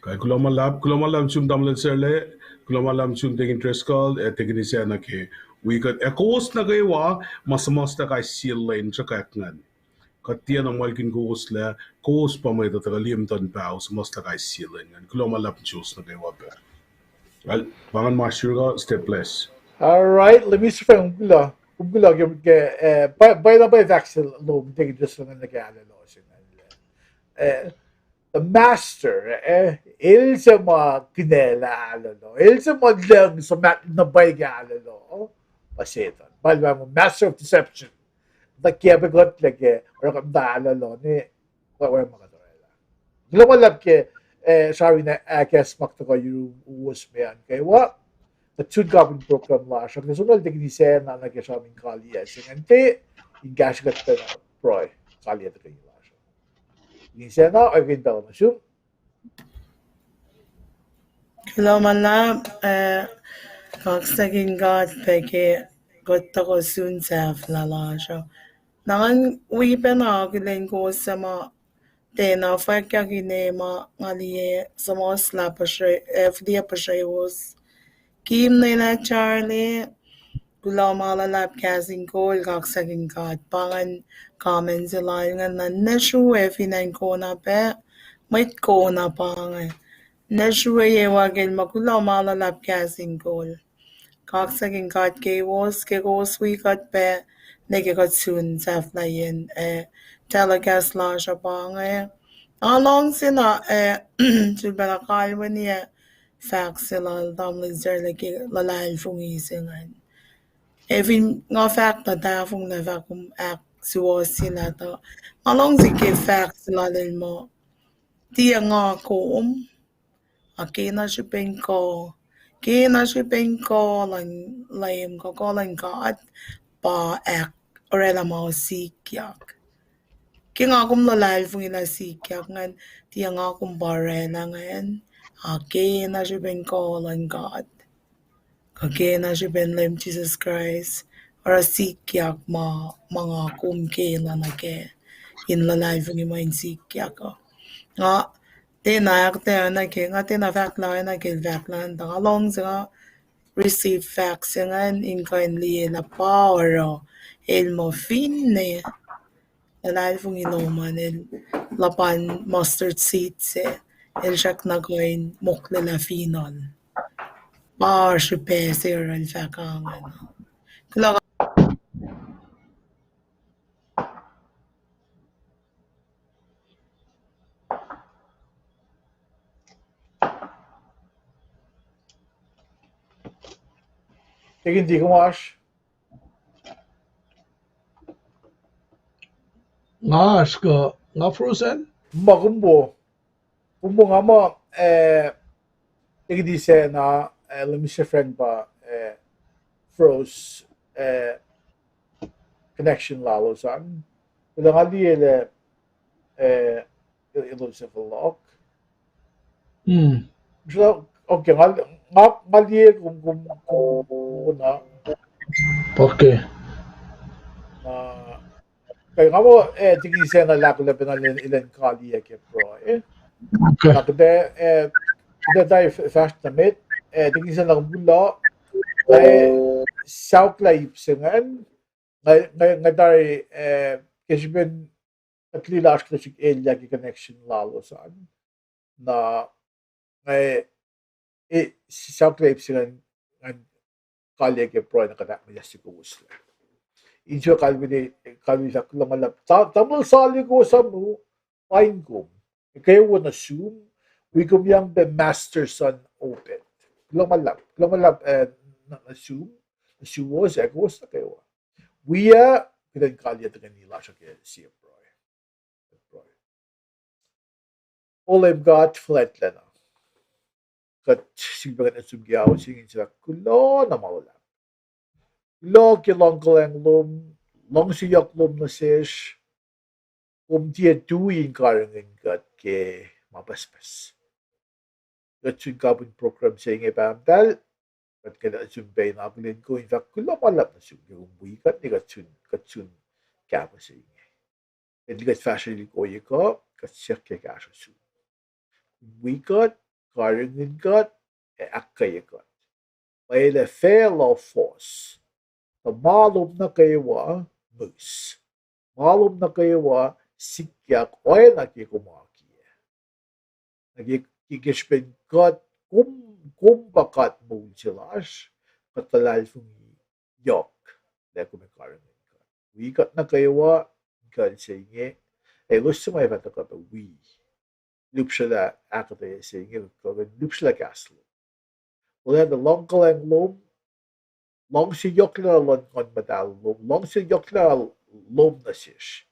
Kaya kulomalam sum damlan serle, kulomalam sum ting interest call, tingin siya na ke, we got ekos na gaywa, mas na kay sila in chakakngan. Katiya ng malkin kos la, kos pa may tatagalim ton pa, mas na kay sila in. Kulomalam chus na gaywa pa. Well, pangan masyur ka, step less. All right, let me see if Ugula by the way vaccine loom take just lang nag-aalala the master il sa mga kinela alalo il sa modlang sa mat na bay alalo pasitan balwa mo master of deception nakiabagot lagi or kamda alalo ni wala makadorela lumalab ke sorry na akas makto ko yung uwas mayan kay wa the two government program la siya nasunal dignise na nagsa aming kaliya singante ingasgat na proy kaliya ta kayo la siya dignise na ay kinta na siya Kilomanap, kasreacng peke gottako sunsaf lalasho. Nangan wipen agilen ko sama tena fakya ginema ngalie sama slapashe FD pashe was kim nila Charlie gulamala lap casing ko kasreacng pangan comment sila nga naneshu F9 ko na pe may ko na pangan Nashue wagel makula mala lap casing goal. Kasreacng ke was ke gos we got pe nege got soon saflayen telecast la shapang along sina sulbana kalwania fax sila damli zerleke lalal fungi singan. Even nga fact na tafung na vacuum act suwas sila to. Along si ke fax sila mo. Tiya nga koom. Kina shipping ko lang layem ko lang kat pa ek orela mo sikyak. Kina akum lalal fung ila sikyak ngan tiang akum barela ngayon. Kina shipping ko lang kat. Kina shipping lim Jesus Christ. Ora sikyak mga akum kina na ke. In lalal fung ima in sikyak ko. Nga tinayak na ke nga tinafak na ke vaklan ta along sa receive facts ngan in kindly na power el mo finne lalal fung iloman el lapan mustard seeds el shak na koin mokle la finon par si pese el fakangan kula hindi ko mash nga frozen? magumbo nga mo dignise na let me see friend ba froze connection lalo san wala nga di ele ilo sa vlog so okay nga di kung na Okay. kaya nga mo dignise na lako labi na ilan kali ke pro Okay. nakde tayo fast na mit dignise na bula South Life singan nga tayo kasi ben at lilas klasik area ki connection lalo saan na South Life singan kali ke pro na kada mayasik ko usla Ijo kalbi sa lumalap. Tamal sali ko sa mo, pain ko. Kayo would assume, we could be the master son open. Lumalap, assume was, egos na kayo. We pinagkalya ta kanila siya kaya siya, bro. All I've got, flat na. Kat sigbagan at sumgiyaw, singin sila, kulo na mawala. Lo ki long kalang lum, long si yok lum na sesh, dia duin karangin gat ke mapaspas. Gat sun kabun program saying ebam dal, gat kena sun bay na aglin ko in fact kulo malap na sun yung gat ni gat sun kapa saying. Gat gat fashion li ko yeko, gat siyak ke kasha sun. Gat karangin gat e akka yekat. May the fail of force. The malum na kayo moose. Malum na kayo sikyak oy nakikumaki. Nagikishpen kat kumbakat mo silash katalal fung yok na kumakaran ka. Wikat na kayo kan saying gusto may pataka ba we. Lupshala akata saying lupshala castle. Wala the long kalang lom long si yokla lon kon madal long si yokla lom na sish.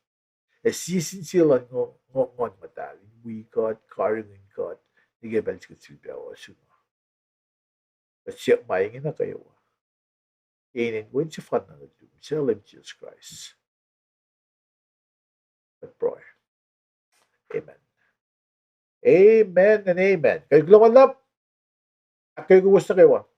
Season sila ngon madal. We got Karin got nige bels ko silbi o suno. At siya maingin na kayo. Inin ko si fan na nagdum. Sila Jesus Christ. But bro. Amen. Amen and amen. Kayo lap. Kayo gusto kayo.